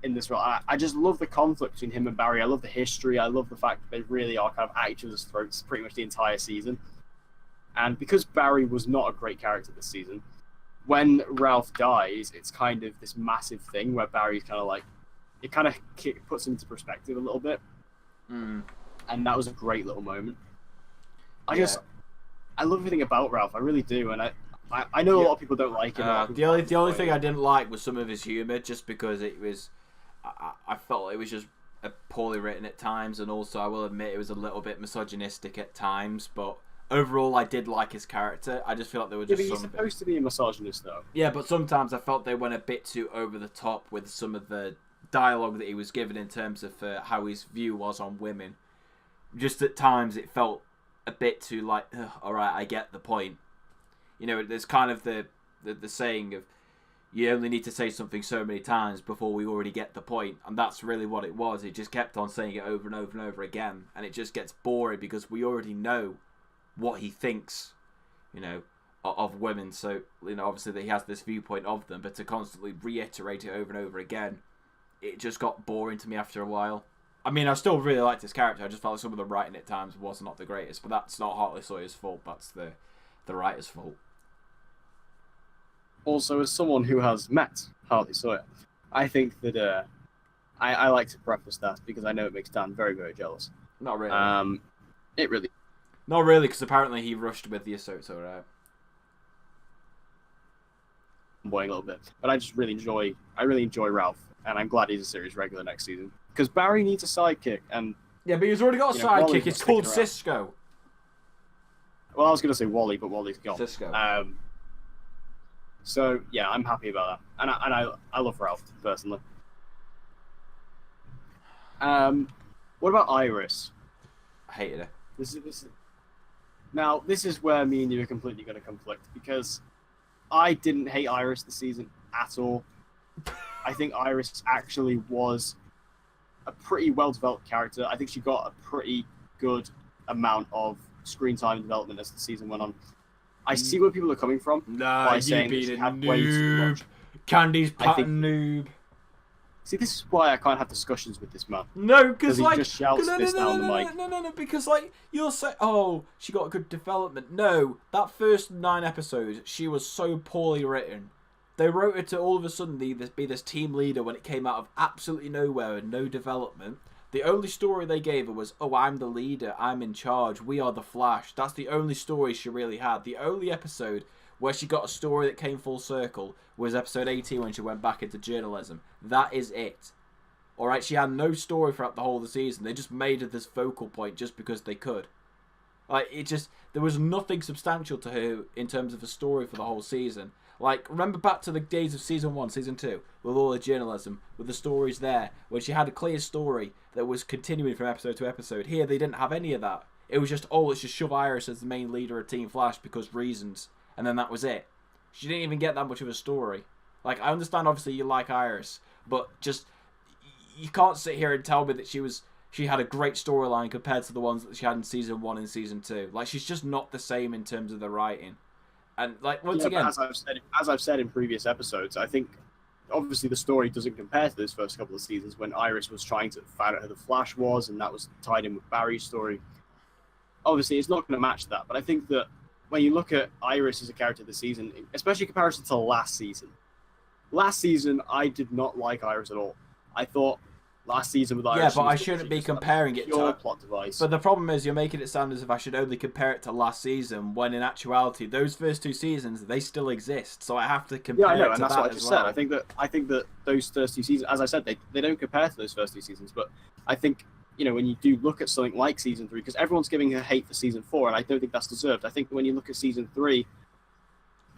in this role. I just love the conflict between him and Barry. I love the history. I love the fact that they really are kind of at each other's throats pretty much the entire season. And because Barry was not a great character this season, when Ralph dies, it's kind of this massive thing where Barry's kind of like, it kind of puts him into perspective a little bit. And that was a great little moment. I love everything about Ralph. I really do. And I know a lot of people don't like him. The only thing I didn't like was some of his humor, just because it was, I felt it was just poorly written at times, and also I will admit it was a little bit misogynistic at times. But overall, I did like his character. I just feel like there were just he's supposed to be a misogynist, though. Yeah, but sometimes I felt they went a bit too over the top with some of the dialogue that he was given in terms of how his view was on women. Just at times it felt a bit too like, all right, I get the point. You know, there's kind of the saying of, you only need to say something so many times before we already get the point, and that's really what it was. It just kept on saying it over and over and over again, and it just gets boring because we already know what he thinks, you know, of women. So, you know, obviously that he has this viewpoint of them, but to constantly reiterate it over and over again, it just got boring to me after a while. I mean, I still really liked his character. I just felt like some of the writing at times was not the greatest, but that's not Hartley Sawyer's fault. That's the writer's fault. Also, as someone who has met Hartley Sawyer, I think that I like to preface that because I know it makes Dan very, very jealous. Not really. It really. Not really, because apparently he rushed with the Ahsoka, right? I'm boring a little bit, but I really enjoy Ralph, and I'm glad he's a series regular next season. Because Barry needs a sidekick, and yeah, but he's already got a sidekick. It's called Cisco. Well, I was going to say Wally, but Wally's gone. Cisco. So yeah, I'm happy about that, and I love Ralph personally. What about Iris? I hated her. Now this is where me and you are completely going to conflict, because I didn't hate Iris this season at all. I think Iris actually was a pretty well-developed character. I think she got a pretty good amount of screen time development as the season went on. I see where people are coming from. Nah, you being a noob. Candy's pattern noob. See, this is why I can't have discussions with this man. No, because like, he just shouts this down the mic. No, because like you'll say, oh, she got a good development. No, that first 9 episodes, she was so poorly written. They wrote her to all of a sudden be this team leader when it came out of absolutely nowhere and no development. The only story they gave her was, oh, I'm the leader, I'm in charge, we are the Flash. That's the only story she really had. The only episode where she got a story that came full circle was episode 18 when she went back into journalism. That is it. Alright, she had no story throughout the whole of the season. They just made her this focal point just because they could. Like, there was nothing substantial to her in terms of a story for the whole season. Like, remember back to the days of Season 1, Season 2, with all the journalism, with the stories there, when she had a clear story that was continuing from episode to episode. Here, they didn't have any of that. It was just, oh, let's just shove Iris as the main leader of Team Flash because reasons. And then that was it. She didn't even get that much of a story. Like, I understand, obviously, you like Iris, but just, you can't sit here and tell me that she had a great storyline compared to the ones that she had in Season 1 and Season 2. Like, she's just not the same in terms of the writing. And like once again, as I've said in previous episodes, I think obviously the story doesn't compare to those first couple of seasons when Iris was trying to find out who the Flash was, and that was tied in with Barry's story. Obviously, it's not going to match that, but I think that when you look at Iris as a character this season, especially in comparison to last season, I did not like Iris at all. I thought last season with Iris, yeah, but I shouldn't be comparing it to a plot device. But the problem is, you're making it sound as if I should only compare it to last season, when in actuality, those first 2 seasons they still exist. So I have to compare. Yeah, I know, it to and that's that what I just as well. said. I think that those first 2 seasons, as I said, they don't compare to those first 2 seasons. But I think, you know, when you do look at something like Season 3, because everyone's giving her hate for Season 4, and I don't think that's deserved. I think when you look at Season 3,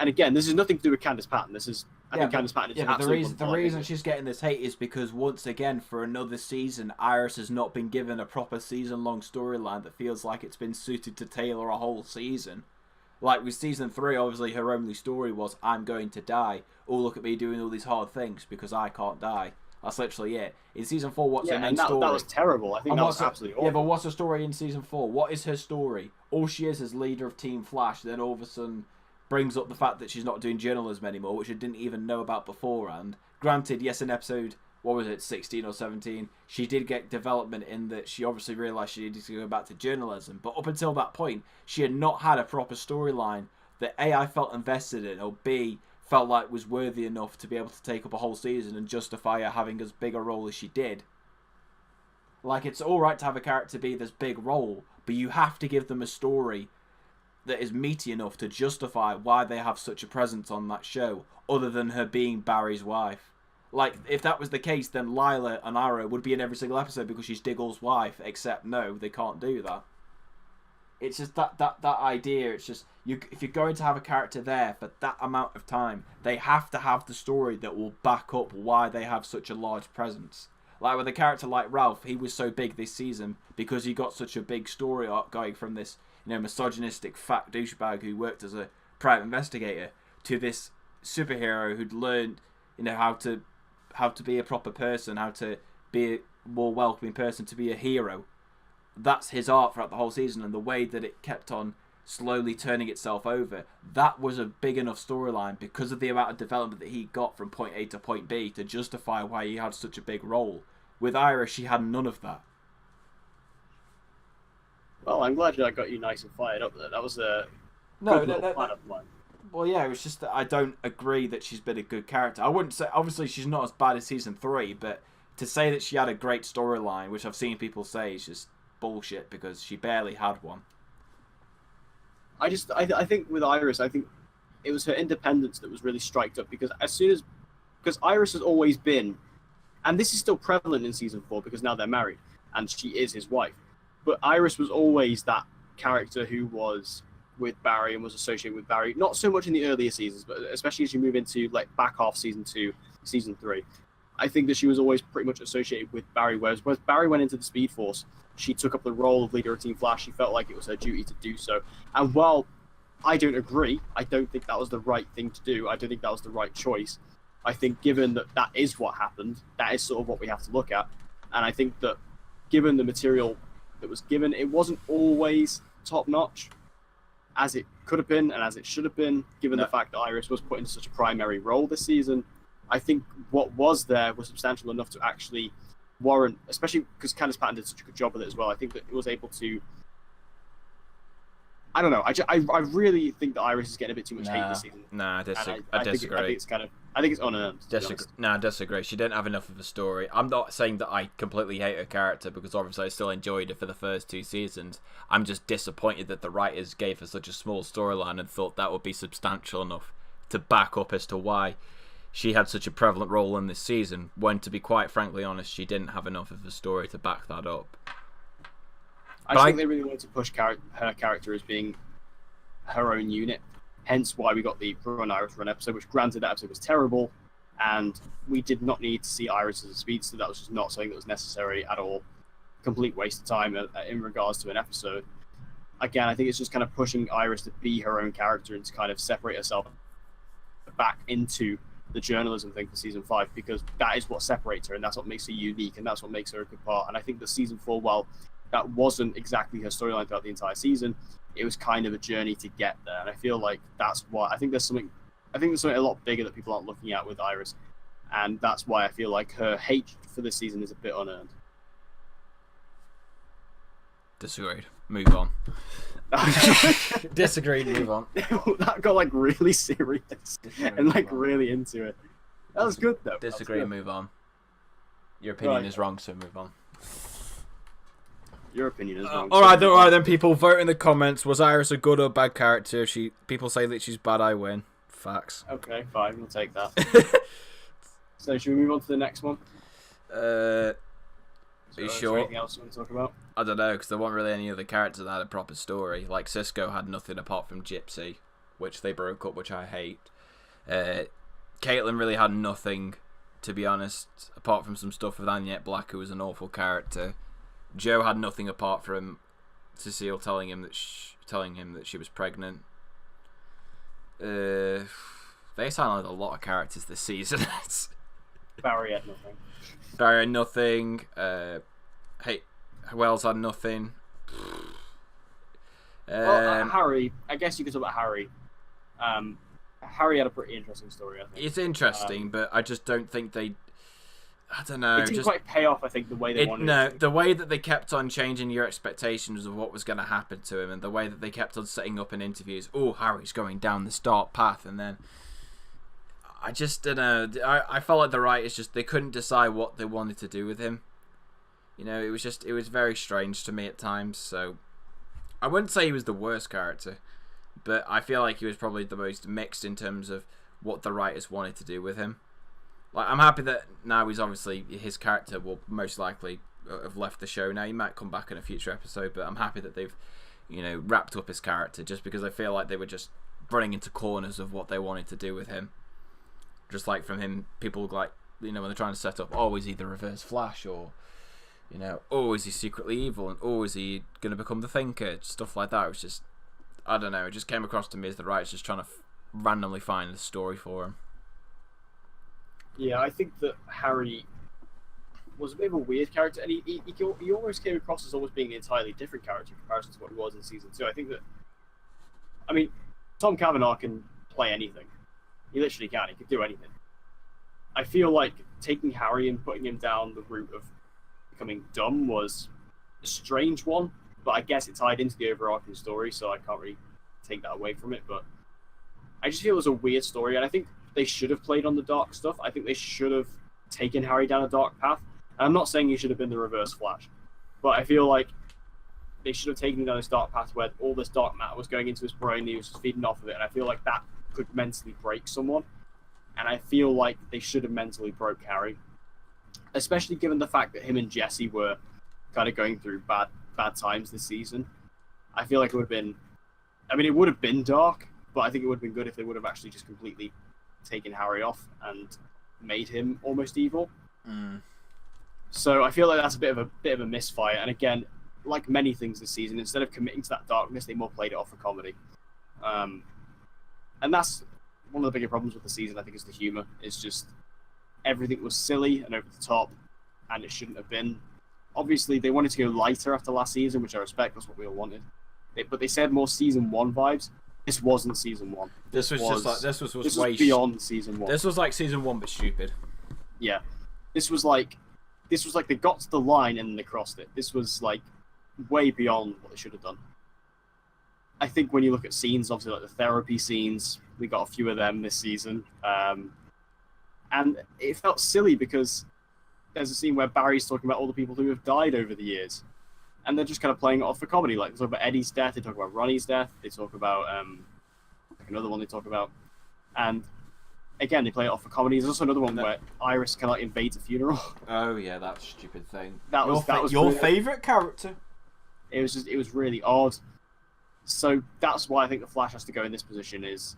and again, this has nothing to do with Candice Patton. This is, I think Candice Patton is absolutely the reason she's getting this hate is because once again, for another season, Iris has not been given a proper season-long storyline that feels like it's been suited to tailor a whole season. Like with Season 3, obviously her only story was, I'm going to die. Oh, look at me doing all these hard things because I can't die. That's literally it. In Season 4, what's her main story? That was terrible. I think that was absolutely awful. Yeah, but what's her story in Season 4? What is her story? All she is leader of Team Flash, then all of a sudden brings up the fact that she's not doing journalism anymore, which I didn't even know about beforehand. Granted, yes, in episode, 16 or 17, she did get development in that she obviously realised she needed to go back to journalism, but up until that point, she had not had a proper storyline that A, I felt invested in, or B, felt like was worthy enough to be able to take up a whole season and justify her having as big a role as she did. Like, it's alright to have a character be this big role, but you have to give them a story that is meaty enough to justify why they have such a presence on that show, other than her being Barry's wife. Like, if that was the case, then Lila and Arrow would be in every single episode because she's Diggle's wife, except no, they can't do that. It's just that idea, it's just, if you're going to have a character there for that amount of time, they have to have the story that will back up why they have such a large presence. Like with a character like Ralph, he was so big this season because he got such a big story arc going from this, you know, misogynistic fat douchebag who worked as a private investigator to this superhero who'd learned, you know, how to be a proper person, how to be a more welcoming person, to be a hero. That's his art throughout the whole season, and the way that it kept on slowly turning itself over, that was a big enough storyline because of the amount of development that he got from point A to point B to justify why he had such a big role. With Iris, she had none of that. Well, I'm glad I got you nice and fired up there. That was a plan of mine. Well, yeah, it was just that I don't agree that she's been a good character. I wouldn't say, obviously, she's not as bad as Season 3, but to say that she had a great storyline, which I've seen people say, is just bullshit because she barely had one. I think with Iris, I think it was her independence that was really striked up because because Iris has always been, and this is still prevalent in Season 4 because now they're married and she is his wife, but Iris was always that character who was with Barry and was associated with Barry. Not so much in the earlier seasons, but especially as you move into like back half season 2, season 3. I think that she was always pretty much associated with Barry. Whereas Barry went into the Speed Force, she took up the role of leader of Team Flash. She felt like it was her duty to do so. And while I don't agree, I don't think that was the right thing to do. I don't think that was the right choice. I think given that that is what happened, that is sort of what we have to look at. And I think that given the material that was given, it wasn't always top-notch as it could have been and as it should have been, given the fact that Iris was put into such a primary role this season. I think what was there was substantial enough to actually warrant, especially because Candice Patton did such a good job with it as well. I think that it was able to. I don't know. I really think that Iris is getting a bit too much hate this season. Nah, I disagree. I think it's unearned. I disagree. She didn't have enough of a story. I'm not saying that I completely hate her character, because obviously I still enjoyed her for the first 2 seasons. I'm just disappointed that the writers gave her such a small storyline and thought that would be substantial enough to back up as to why she had such a prevalent role in this season, when, to be quite frankly honest, she didn't have enough of a story to back that up. I think they really wanted to push her character as being her own unit, hence why we got the Run Iris Run episode, which granted that episode was terrible, and we did not need to see Iris as a speedster. That was just not something that was necessary at all. Complete waste of time in regards to an episode. Again, I think it's just kind of pushing Iris to be her own character and to kind of separate herself back into the journalism thing for season 5, because that is what separates her and that's what makes her unique and that's what makes her a good part. And I think the season 4, while that wasn't exactly her storyline throughout the entire season, it was kind of a journey to get there. And I feel like that's why I think there's something a lot bigger that people aren't looking at with Iris, and that's why I feel like her hate for this season is a bit unearned. Disagreed. Move on. Disagreed. Move on. That got like really serious and like really into it. That was good though. Disagree. Move on. Your opinion is wrong, so move on. Your opinion is wrong. All right, then people vote in the comments. Was Iris a good or bad character? People say that she's bad. I win. Facts. Okay, fine. We'll take that. So should we move on to the next one? Are you sure? Anything else you want to talk about? I don't know, because there weren't really any other characters that had a proper story. Like Cisco had nothing apart from Gypsy, which they broke up, which I hate. Caitlyn really had nothing, to be honest, apart from some stuff with Annette Black, who was an awful character. Joe had nothing apart from Cecile telling him that she was pregnant. They sound like a lot of characters this season. Barry had nothing. Barry had nothing. Wells had nothing. Harry, I guess you could talk about Harry. Harry had a pretty interesting story, I think. It's interesting, but I just don't think they... I don't know. It didn't quite pay off, I think, the way they wanted it to. The way that they kept on changing your expectations of what was going to happen to him, and the way that they kept on setting up in interviews, oh, Harry's going down this dark path, and then... I just don't know. I felt like the writers they couldn't decide what they wanted to do with him. You know, it was very strange to me at times, so... I wouldn't say he was the worst character, but I feel like he was probably the most mixed in terms of what the writers wanted to do with him. Like, I'm happy that now his character will most likely have left the show now. He might come back in a future episode, but I'm happy that they've, wrapped up his character, just because I feel like they were just running into corners of what they wanted to do with him. Just like from him, people like, when they're trying to set up, oh, is he the Reverse Flash, or, oh, is he secretly evil, and oh, is he going to become the Thinker, stuff like that. It was just, I don't know, it just came across to me as the writers just trying to randomly find a story for him. Yeah, I think that Harry was a bit of a weird character, and he almost came across as almost being an entirely different character in comparison to what he was in season 2. I think that, Tom Cavanaugh can play anything. He literally can. He can do anything. I feel like taking Harry and putting him down the route of becoming dumb was a strange one, but I guess it tied into the overarching story, so I can't really take that away from it. But I just feel it was a weird story, and I think they should have played on the dark stuff. I think they should have taken Harry down a dark path. And I'm not saying he should have been the Reverse Flash, but I feel like they should have taken him down this dark path where all this dark matter was going into his brain and he was just feeding off of it. And I feel like that could mentally break someone. And I feel like they should have mentally broke Harry, especially given the fact that him and Jesse were kind of going through bad times this season. I feel like it would have been I mean, it would have been dark, but I think it would have been good if they would have actually just completely taken Harry off and made him almost evil. So I feel like that's a bit of a misfire. And again, like many things this season, instead of committing to that darkness, they more played it off for comedy. And that's one of the bigger problems with the season, I think, is the humor. It's just everything was silly and over the top, and it shouldn't have been. Obviously, they wanted to go lighter after last season, which I respect. That's what we all wanted. But they said more season 1 vibes. This wasn't season 1. This was beyond season 1. This was like season 1, but stupid. Yeah, this was like they got to the line and they crossed it. This was like way beyond what they should have done. I think when you look at scenes, obviously like the therapy scenes, we got a few of them this season, and it felt silly because there's a scene where Barry's talking about all the people who have died over the years, and they're just kind of playing it off for comedy. Like they talk about Eddie's death, they talk about Ronnie's death, they talk about another one they talk about, and again they play it off for comedy. There's also another one where Iris kind of like invades a funeral. Oh yeah, that stupid thing. That was your favorite character. It was really odd. So that's why I think the Flash has to go in this position. Is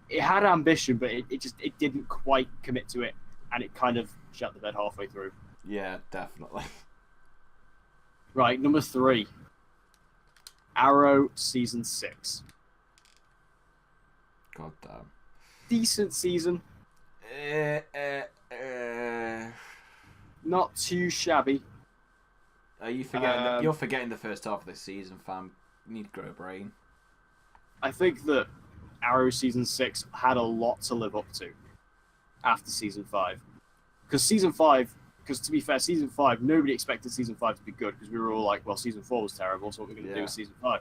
it had ambition, but it didn't quite commit to it, and it kind of shut the bed halfway through. Yeah, definitely. Right, number 3. Arrow season 6. God damn. Decent season. Not too shabby. Are you forgetting? You're forgetting the first half of this season, fam. You need to grow a brain. I think that Arrow season 6 had a lot to live up to after season 5. Because to be fair, season 5, nobody expected season 5 to be good because we were all like, well, season 4 was terrible, so what are we going to do with season 5?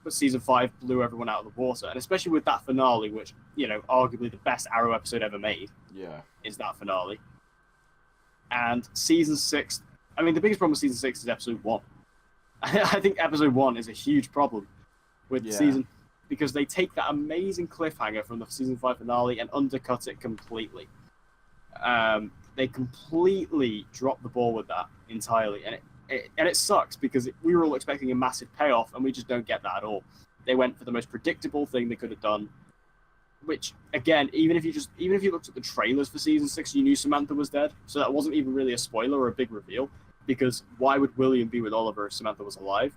But season 5 blew everyone out of the water, and especially with that finale, which, you know, arguably the best Arrow episode ever made, is that finale. And season 6, I mean, the biggest problem with season 6 is episode 1. I think episode 1 is a huge problem with the season because they take that amazing cliffhanger from the season 5 finale and undercut it completely. They completely drop the ball with that entirely, and it sucks because we were all expecting a massive payoff, and we just don't get that at all. They went for the most predictable thing they could have done, which again, even if you looked at the trailers for season 6, you knew Samantha was dead, so that wasn't even really a spoiler or a big reveal. Because why would William be with Oliver if Samantha was alive?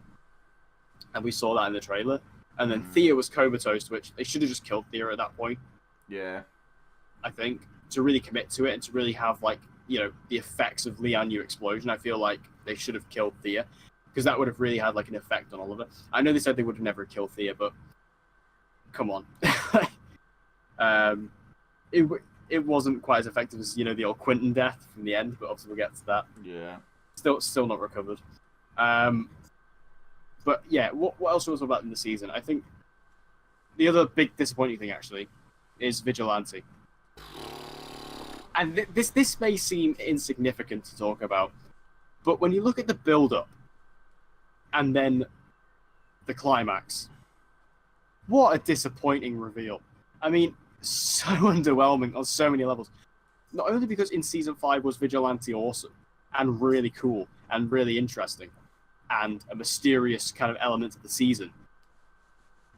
And we saw that in the trailer. And then Thea was comatose, which they should have just killed Thea at that point. Yeah. I think, to really commit to it and to really have, like, you know, the effects of Lian Yu explosion, I feel like they should have killed Thea. Because that would have really had, like, an effect on Oliver. I know they said they would have never killed Thea, but come on. It wasn't quite as effective as, you know, the old Quentin death from the end, but obviously we'll get to that. Yeah. Still not recovered. But yeah, what else was about in the season? I think the other big disappointing thing actually is Vigilante. And this may seem insignificant to talk about, but when you look at the build-up and then the climax, what a disappointing reveal. I mean, so underwhelming on so many levels. Not only because in season 5 was Vigilante awesome, and really cool, and really interesting, and a mysterious kind of element of the season.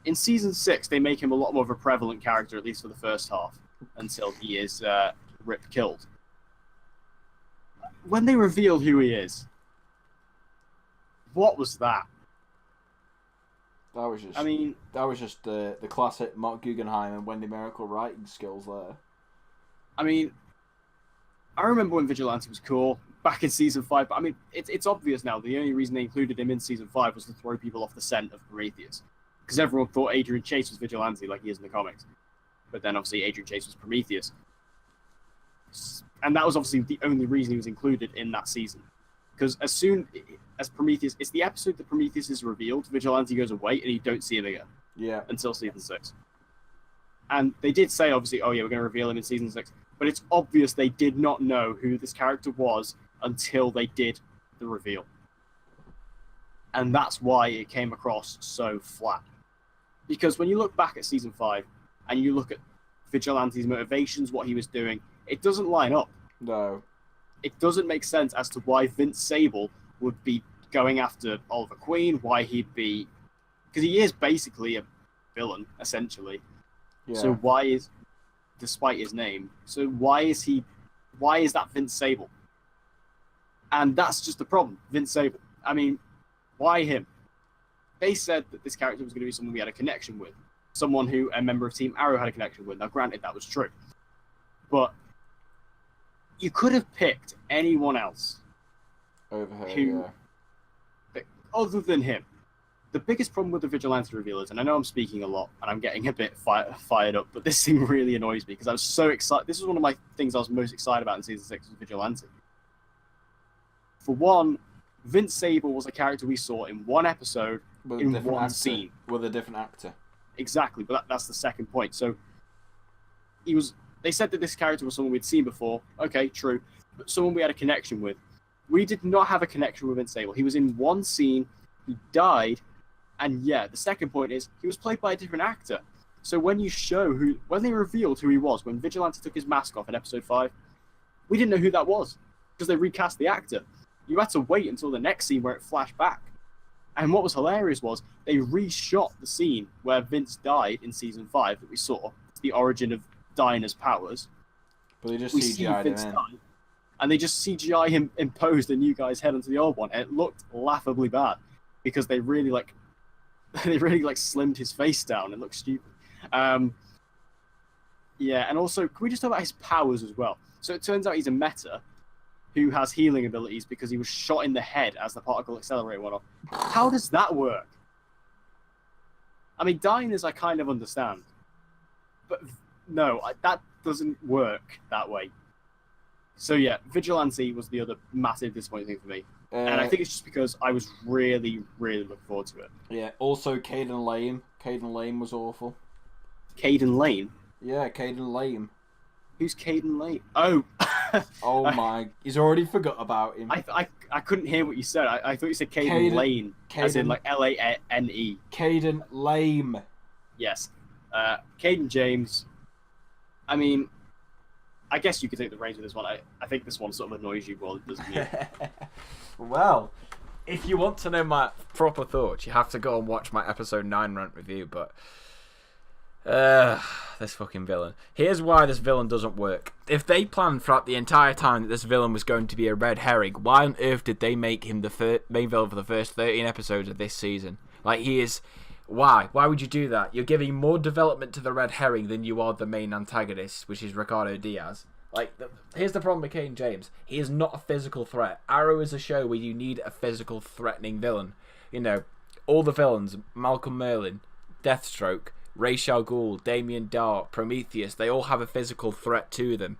In season 6, they make him a lot more of a prevalent character, at least for the first half, until he is Rip killed. When they reveal who he is, what was that? That was just the classic Mark Guggenheim and Wendy Miracle writing skills there. I mean, I remember when Vigilante was cool back in season 5, but I mean, it's obvious now. The only reason they included him in season 5 was to throw people off the scent of Prometheus, because everyone thought Adrian Chase was Vigilante like he is in the comics, but then obviously Adrian Chase was Prometheus, and that was obviously the only reason he was included in that season. Because as soon as Prometheus, it's the episode that Prometheus is revealed, Vigilante goes away, and you don't see him again. Yeah. Until season 6. And they did say, obviously, oh yeah, we're going to reveal him in season 6. But it's obvious they did not know who this character was until they did the reveal. And that's why it came across so flat. Because when you look back at season 5, and you look at Vigilante's motivations, what he was doing, it doesn't line up. No. It doesn't make sense as to why Vince Sable would be going after Oliver Queen, why he'd be because he is basically a villain essentially. Yeah. So despite his name, why is that Vince Sable? And that's just the problem, Vince Sable. I mean, why him? They said that this character was going to be someone we had a connection with, someone who a member of Team Arrow had a connection with. Now, granted, that was true, but you could have picked anyone else over her, other than him. The biggest problem with the Vigilante reveal is, and I know I'm speaking a lot and I'm getting a bit fired up, but this thing really annoys me because I was so excited. This was one of my things I was most excited about in Season 6 was Vigilante. For one, Vince Sable was a character we saw in one episode, in one scene. With a different actor. Exactly, but that's the second point. So, they said that this character was someone we'd seen before. Okay, true. But someone we had a connection with. We did not have a connection with Vince Sable. He was in one scene, he died, and yeah, the second point is, he was played by a different actor. So when they revealed who he was, when Vigilante took his mask off in episode 5, we didn't know who that was, because they recast the actor. You had to wait until the next scene where it flashed back. And what was hilarious was they reshot the scene where Vince died in Season 5 that we saw, the origin of Dinah's powers. But they just CGI'd him in. Die, and they just CGI him impose the new guy's head onto the old one, and it looked laughably bad because they really slimmed his face down. It looked stupid. Yeah, and also, can we just talk about his powers as well? So it turns out he's a meta who has healing abilities because he was shot in the head as the particle accelerator went off. How does that work? I mean, Dinah's I kind of understand. But no, that doesn't work that way. So yeah, Vigilante was the other massive disappointing thing for me. And I think it's just because I was really, really looking forward to it. Yeah, also Caden Lame. Caden Lame was awful. Caden Lane? Yeah, Caden Lame. Who's Caden Lane? Oh! Oh my, he's already forgot about him. I couldn't hear what you said. I thought you said Caden Lane, as in like Lane. Caden Lame. Yes. Caden James. I mean, I guess you could take the reins with this one. I think this one sort of annoys you more than it does me. Well, if you want to know my proper thoughts, you have to go and watch my episode 9 rant review, but this fucking villain. Here's why this villain doesn't work. If they planned throughout the entire time that this villain was going to be a red herring, why on earth did they make him the main villain for the first 13 episodes of this season? Like, he is... Why? Why would you do that? You're giving more development to the red herring than you are the main antagonist, which is Ricardo Diaz. Like, here's the problem with Caden James. He is not a physical threat. Arrow is a show where you need a physical, threatening villain. You know, all the villains, Malcolm Merlyn, Deathstroke, Ra's al Ghul, Damien Dark, Prometheus, they all have a physical threat to them.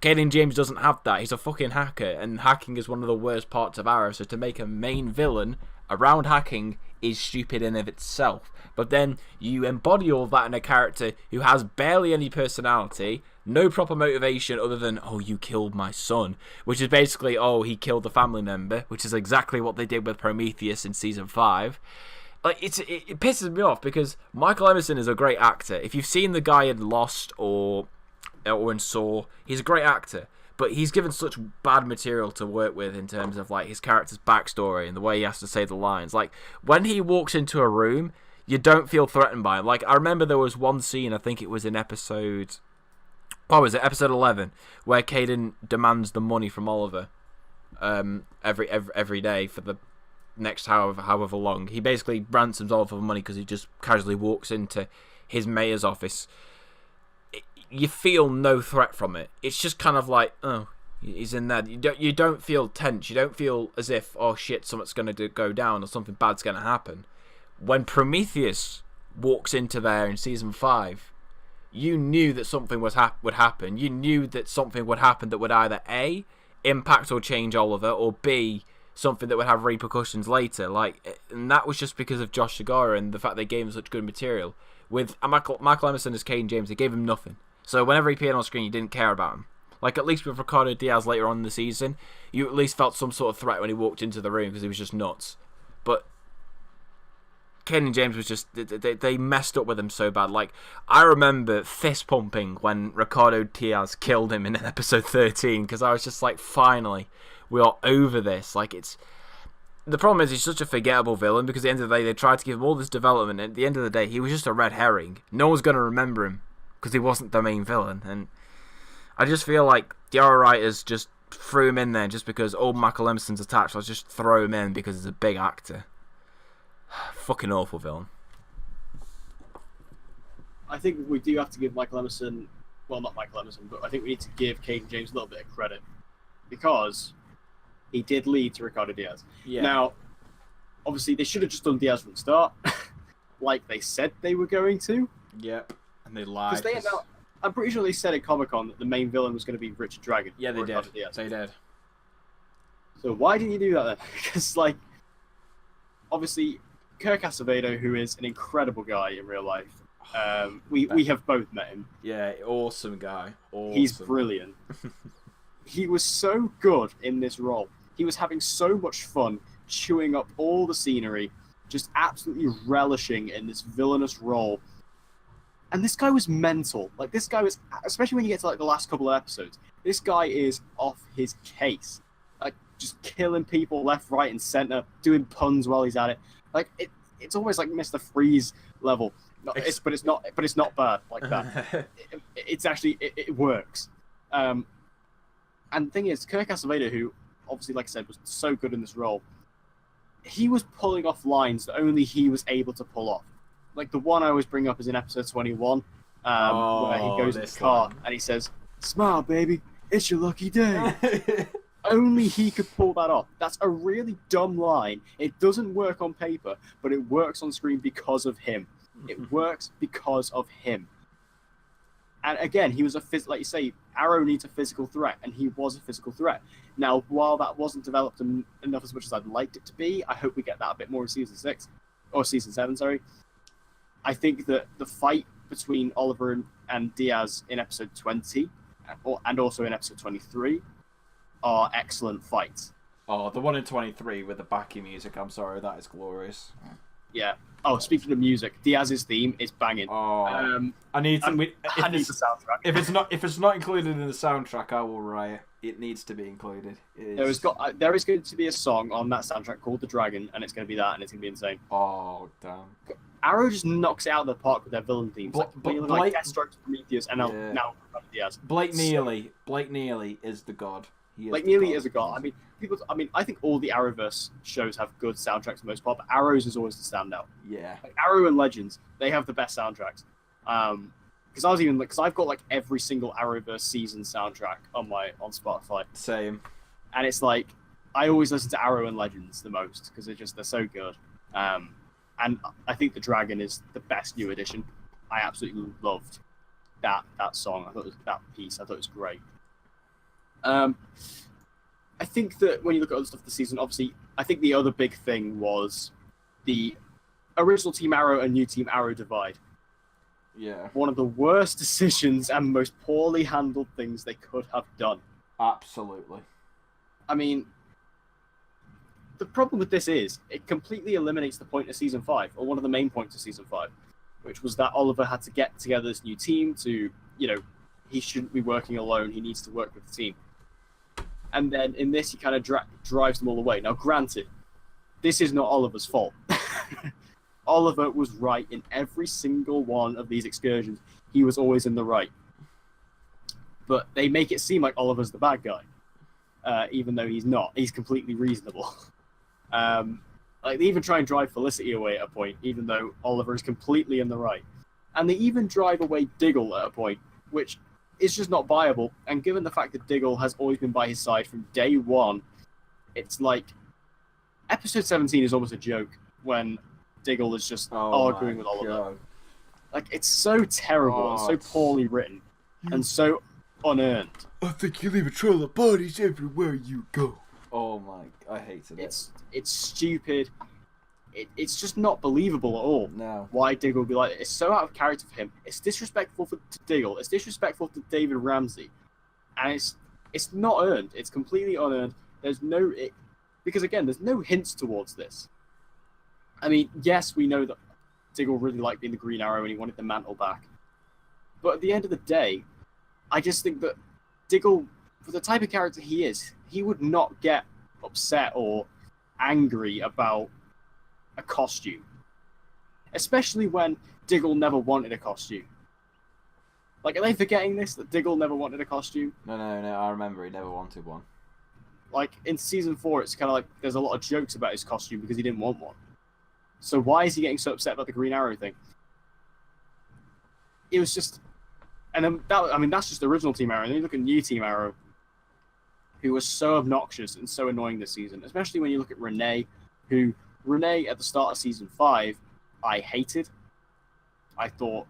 Caden James doesn't have that. He's a fucking hacker, and hacking is one of the worst parts of Arrow, so to make a main villain around hacking is stupid in of itself. But then you embody all of that in a character who has barely any personality, no proper motivation other than, oh, you killed my son, which is basically, oh, he killed a family member, which is exactly what they did with Prometheus in Season 5. Like, it pisses me off because Michael Emerson is a great actor. If you've seen the guy in Lost or in Saw, he's a great actor. But he's given such bad material to work with in terms of like his character's backstory and the way he has to say the lines. Like, when he walks into a room, you don't feel threatened by him. Like, I remember there was one scene, I think it was in episode 11, where Caden demands the money from Oliver every day for the next however long. He basically ransoms Oliver for money because he just casually walks into his mayor's office. You feel no threat from it. It's just kind of like, oh, he's in there. You don't feel tense. You don't feel as if, oh shit, something's going to go down or something bad's going to happen. When Prometheus walks into there in Season 5, you knew that something would happen. You knew that something would happen that would either A, impact or change Oliver, or B, something that would have repercussions later. Like, and that was just because of Josh Segarra and the fact they gave him such good material. With Michael Emerson as Caden James, they gave him nothing. So whenever he appeared on screen, you didn't care about him. Like, at least with Ricardo Diaz later on in the season, you at least felt some sort of threat when he walked into the room because he was just nuts. But Caden James was just... They messed up with him so bad. Like, I remember fist pumping when Ricardo Diaz killed him in episode 13 because I was just like, finally, we are over this. Like, it's... the problem is he's such a forgettable villain because at the end of the day they tried to give him all this development, and at the end of the day he was just a red herring. No one's going to remember him because he wasn't the main villain, and I just feel like the horror writers just threw him in there just because old Michael Emerson's attached. Let's just throw him in because he's a big actor. Fucking awful villain. I think we do have to give Michael Emerson, well, not Michael Emerson, but I think we need to give Caden James a little bit of credit because he did lead to Ricardo Diaz. Yeah. Now, obviously, they should have just done Diaz from the start, like they said they were going to. Yep. And they lied. I'm pretty sure they said at Comic-Con that the main villain was going to be Richard Dragon. Yeah, they did. Diaz. They did. So why didn't you do that then? Because, like, obviously, Kirk Acevedo, who is an incredible guy in real life, we have both met him. Yeah, awesome guy. Awesome. He's brilliant. He was so good in this role. He was having so much fun chewing up all the scenery, just absolutely relishing in this villainous role. And this guy was mental. Like, this guy was, especially when you get to like the last couple of episodes, this guy is off his case. Like, just killing people left, right, and center, doing puns while he's at it. Like, it's almost like Mr. Freeze level. But it's not bad like that. It's actually it works. And the thing is, Kirk Acevedo, who obviously, like I said, was so good in this role, he was pulling off lines that only he was able to pull off. Like the one I always bring up is in episode 21, where he goes in the car and he says, "Smile, baby, it's your lucky day." Only he could pull that off. That's a really dumb line. It doesn't work on paper, but it works on screen because of him. It works because of him. And again, he was like you say, Arrow needs a physical threat, and he was a physical threat. Now, while that wasn't developed enough as much as I'd liked it to be, I hope we get that a bit more in season 6, or season 7, sorry. I think that the fight between Oliver and Diaz in episode 20, and also in episode 23, are excellent fights. Oh, the one in 23 with the backing music, I'm sorry, that is glorious. Yeah. Oh, speaking of music, Diaz's theme is banging. Oh, I need the soundtrack. If it's not included in the soundtrack, I will riot. It needs to be included. There is going to be a song on that soundtrack called The Dragon, and it's going to be that, and it's going to be insane. Oh, damn. Arrow just knocks it out of the park with their villain themes. Like Deathstroke, Prometheus, and now Diaz. Blake Neely is the god. Blake Neely is a god. I think all the Arrowverse shows have good soundtracks for the most part, but Arrow's is always the standout. Yeah. Like Arrow and Legends, they have the best soundtracks. Because I've got like every single Arrowverse season soundtrack on Spotify. Same. And it's like I always listen to Arrow and Legends the most because they're so good. And I think The Dragon is the best new edition. I absolutely loved that song. I thought that piece it was great. I think that when you look at other stuff this season, obviously, I think the other big thing was the original Team Arrow and new Team Arrow divide. Yeah. One of the worst decisions and most poorly handled things they could have done. Absolutely. I mean, the problem with this is it completely eliminates the point of Season 5, or one of the main points of Season 5, which was that Oliver had to get together this new team to, he shouldn't be working alone, he needs to work with the team. And then in this, he kind of drives them all away. Now, granted, this is not Oliver's fault. Oliver was right in every single one of these excursions. He was always in the right. But they make it seem like Oliver's the bad guy, even though he's not. He's completely reasonable. They even try and drive Felicity away at a point, even though Oliver is completely in the right. And they even drive away Diggle at a point, which is just not viable. And given the fact that Diggle has always been by his side from day one, it's like episode 17 is almost a joke when Diggle is just arguing with Oliver. God. Like, it's so terrible and so poorly written and so unearned. I think you leave a trail of bodies everywhere you go. Oh my, I hated it. It's stupid. It's just not believable at all. No. Why Diggle would be like that. It's so out of character for him. It's disrespectful to Diggle. It's disrespectful to David Ramsey. And it's not earned. It's completely unearned. Because again, there's no hints towards this. I mean, yes, we know that Diggle really liked being the Green Arrow and he wanted the mantle back. But at the end of the day, I just think that Diggle, for the type of character he is, he would not get upset or angry about a costume, especially when Diggle never wanted a costume. Like, are they forgetting this, that Diggle never wanted a costume? No, I remember he never wanted one. Like, in season 4, it's kind of like there's a lot of jokes about his costume because he didn't want one. So why is he getting so upset about the Green Arrow thing? It was just... And then, that's just the original Team Arrow. And then you look at new Team Arrow, who was so obnoxious and so annoying this season, especially when you look at Renee, Renee, at the start of season 5, I hated. I thought...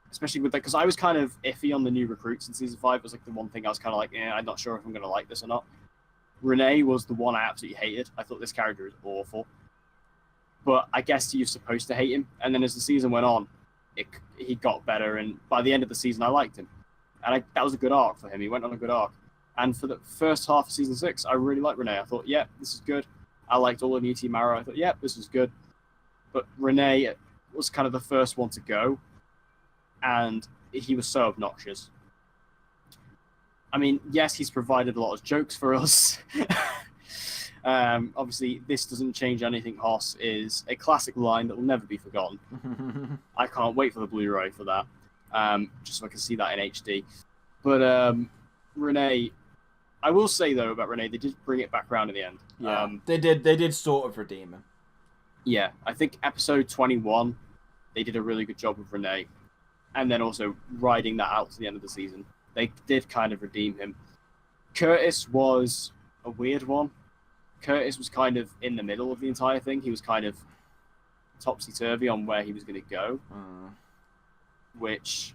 Especially with that, because I was kind of iffy on the new recruits in season 5. It was like the one thing I was kind of like, I'm not sure if I'm going to like this or not. Renee was the one I absolutely hated. I thought this character is awful. But I guess you're supposed to hate him. And then as the season went on, he got better. And by the end of the season, I liked him. And that was a good arc for him. He went on a good arc. And for the first half of season 6, I really liked Renee. I thought, this is good. I liked all of New Team Arrow. I thought, this is good. But Renee was kind of the first one to go. And he was so obnoxious. I mean, yes, he's provided a lot of jokes for us. Obviously, this doesn't change anything. Hoss is a classic line that will never be forgotten. I can't wait for the Blu-ray for that, just so I can see that in HD. But Renee, I will say though about Renee, they did bring it back around in the end. Yeah, they did sort of redeem him. Yeah, I think episode 21, they did a really good job with Renee. And then also riding that out to the end of the season. They did kind of redeem him. Curtis was a weird one. Curtis was kind of in the middle of the entire thing. He was kind of topsy-turvy on where he was going to go. Which,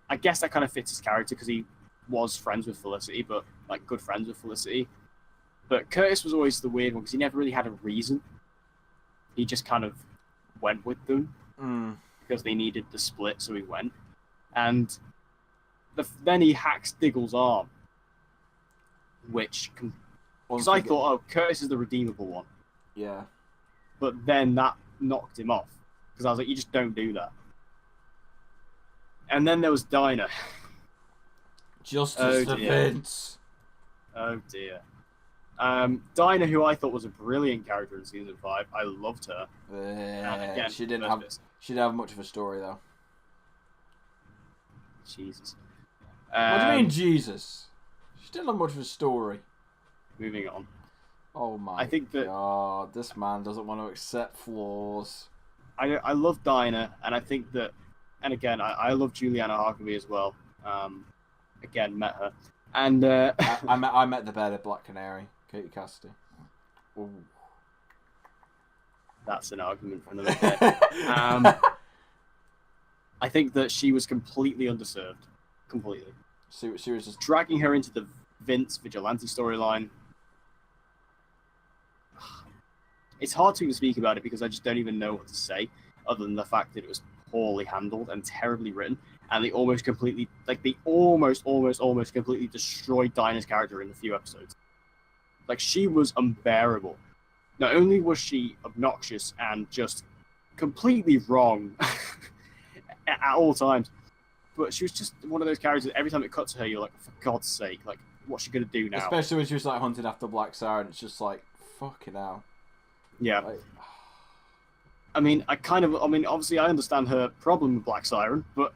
I guess that kind of fits his character because he was friends with Felicity, but like good friends with Felicity. But Curtis was always the weird one because he never really had a reason. He just kind of went with them. Because they needed the split, so he went. And then he hacks Diggle's arm. Which... Because I thought, Curtis is the redeemable one. Yeah. But then that knocked him off. Because I was like, you just don't do that. And then there was Dinah. Justice for Vince. Oh dear. Dinah, who I thought was a brilliant character in season 5. I loved her. Again, she didn't have much of a story though. Jesus. What do you mean, Jesus? She didn't have much of a story. Moving on. Oh my I think that, God, this man doesn't want to accept flaws. I love Dinah, and I think that, and again, I love Juliana Harkavy as well. Again, met her. And I met the better Black Canary, Katie Cassidy. Ooh. That's an argument for another day. I think that she was completely underserved. Completely. She was just dragging her into the Vince Vigilante storyline. It's hard to even speak about it because I just don't even know what to say other than the fact that it was poorly handled and terribly written, and they almost completely destroyed Dinah's character in a few episodes. Like, she was unbearable. Not only was she obnoxious and just completely wrong at all times, but she was just one of those characters that every time it cuts to her, you're like, for God's sake, like, what's she going to do now? Especially when she was, like, hunting after Black Siren, it's just like, fucking hell. Yeah. Like, obviously I understand her problem with Black Siren, but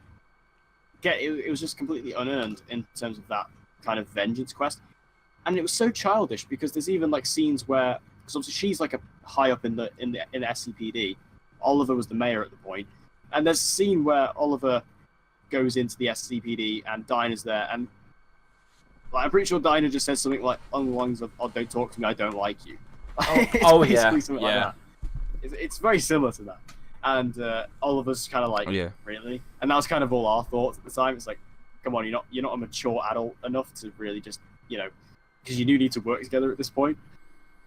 it was just completely unearned in terms of that kind of vengeance quest. And it was so childish because there's even, like, scenes where, because obviously she's like a high up in the SCPD. Oliver was the mayor at the point, and there's a scene where Oliver goes into the SCPD and Dinah's there, and like, I'm pretty sure Dinah just says something like on the lines of, "Oh, don't talk to me, I don't like you." Yeah. Like that. It's very similar to that, and Oliver's kind of like, really, and that was kind of all our thoughts at the time. It's like, come on, you're not a mature adult enough to really just, because you do need to work together at this point.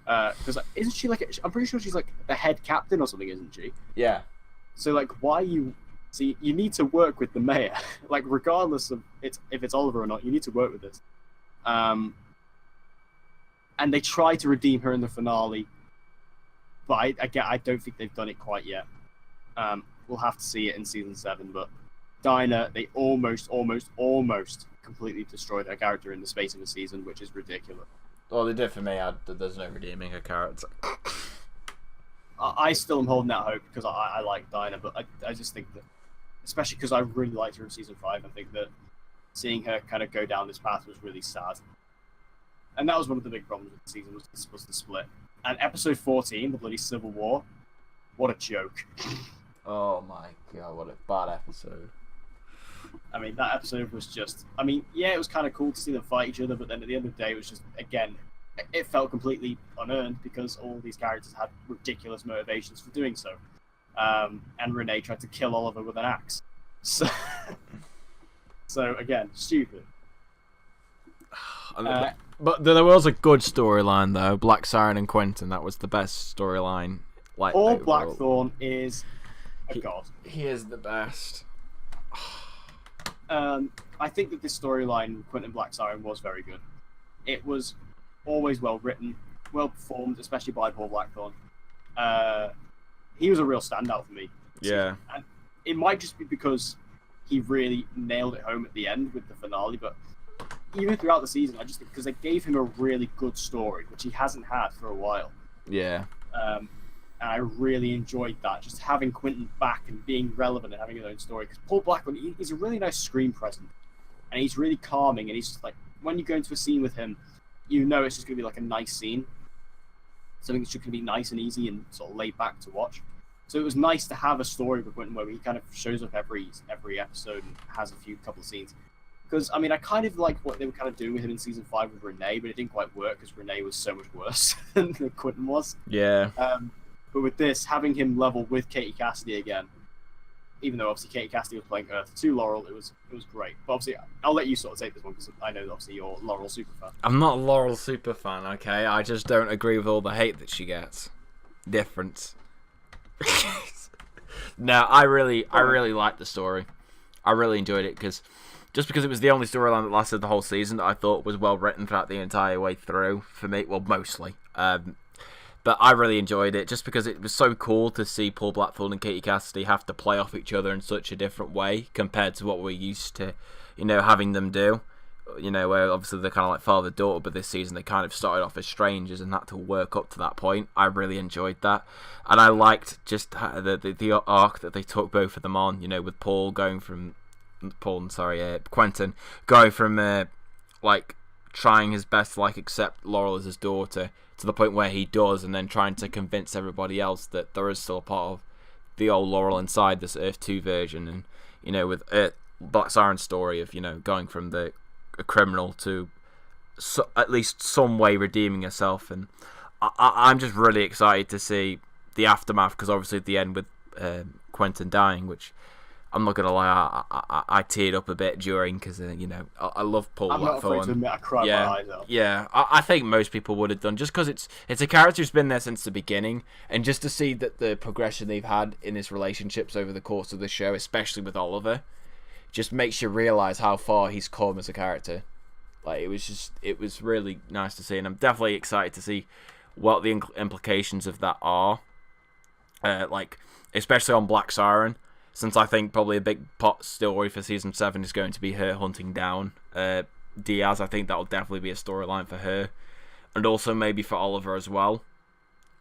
Because isn't she like? I'm pretty sure she's like the head captain or something, isn't she? Yeah. So like, why you? See, you need to work with the mayor, like regardless of if it's Oliver or not. You need to work with this. And they try to redeem her in the finale, but I don't think they've done it quite yet. We'll have to see it in season 7. But Dinah, they almost completely destroyed her character in the space of a season, which is ridiculous. Well, they did for me. There's no redeeming her character. I still am holding that hope because I like Dinah, but I just think that, especially because I really liked her in season 5, I think that seeing her kind of go down this path was really sad. And that was one of the big problems with the season was the split. And episode 14, the bloody Civil War, what a joke. Oh my god, what a bad episode. I mean, that episode was just... I mean, yeah, it was kind of cool to see them fight each other, but then at the end of the day, it was just, again, it felt completely unearned because all these characters had ridiculous motivations for doing so. And Renee tried to kill Oliver with an axe. So, again, stupid. But there was a good storyline, though. Black Siren and Quentin, that was the best storyline. Like, Paul Blackthorne is a god. He is the best. I think that this storyline, Quentin Black Siren, was very good. It was always well written, well performed, especially by Paul Blackthorne. He was a real standout for me. Yeah. And it might just be because he really nailed it home at the end with the finale, but even throughout the season, I just think because they gave him a really good story, which he hasn't had for a while. Yeah. And I really enjoyed that, just having Quentin back and being relevant and having his own story. Because Paul Blackthorne, he's a really nice screen presence, and he's really calming, and he's just like, when you go into a scene with him, you know it's just going to be like a nice scene. Something that's just going to be nice and easy and sort of laid back to watch. So it was nice to have a story with Quentin where he kind of shows up every episode and has a couple of scenes. Because, I mean, I kind of like what they were kind of doing with him in season 5 with Renee, but it didn't quite work because Renee was so much worse than Quentin was. Yeah. But with this, having him level with Katie Cassidy again, even though obviously Katie Cassidy was playing Earth 2 Laurel, it was great. But obviously, I'll let you sort of take this one because I know that obviously you're a Laurel super fan. I'm not a Laurel super fan, okay? I just don't agree with all the hate that she gets. Difference. No, I really liked the story. I really enjoyed it because it was the only storyline that lasted the whole season that I thought was well written throughout the entire way through for me. Well, mostly. But I really enjoyed it just because it was so cool to see Paul Blackthorne and Katie Cassidy have to play off each other in such a different way compared to what we're used to, having them do. Where obviously they're kind of like father-daughter, but this season they kind of started off as strangers and had to work up to that point. I really enjoyed that. And I liked just the arc that they took both of them on, with Quentin going from, trying his best to, accept Laurel as his daughter to the point where he does, and then trying to convince everybody else that there is still a part of the old Laurel inside this Earth 2 version. And, with Black Siren's story of, going from a criminal to at least some way redeeming herself. And I'm just really excited to see the aftermath, because obviously at the end with Quentin dying, which I'm not going to lie, I teared up a bit during, because, I love Paul Blackthorne. I'm not afraid to admit I cried my eyes out. Yeah, I think most people would have done, just because it's a character who's been there since the beginning, and just to see that the progression they've had in his relationships over the course of the show, especially with Oliver, just makes you realise how far he's come as a character. It was really nice to see, and I'm definitely excited to see what the implications of that are. Especially on Black Siren, since I think probably a big pot story for season 7 is going to be her hunting down Diaz. I think that'll definitely be a storyline for her, and also maybe for Oliver as well.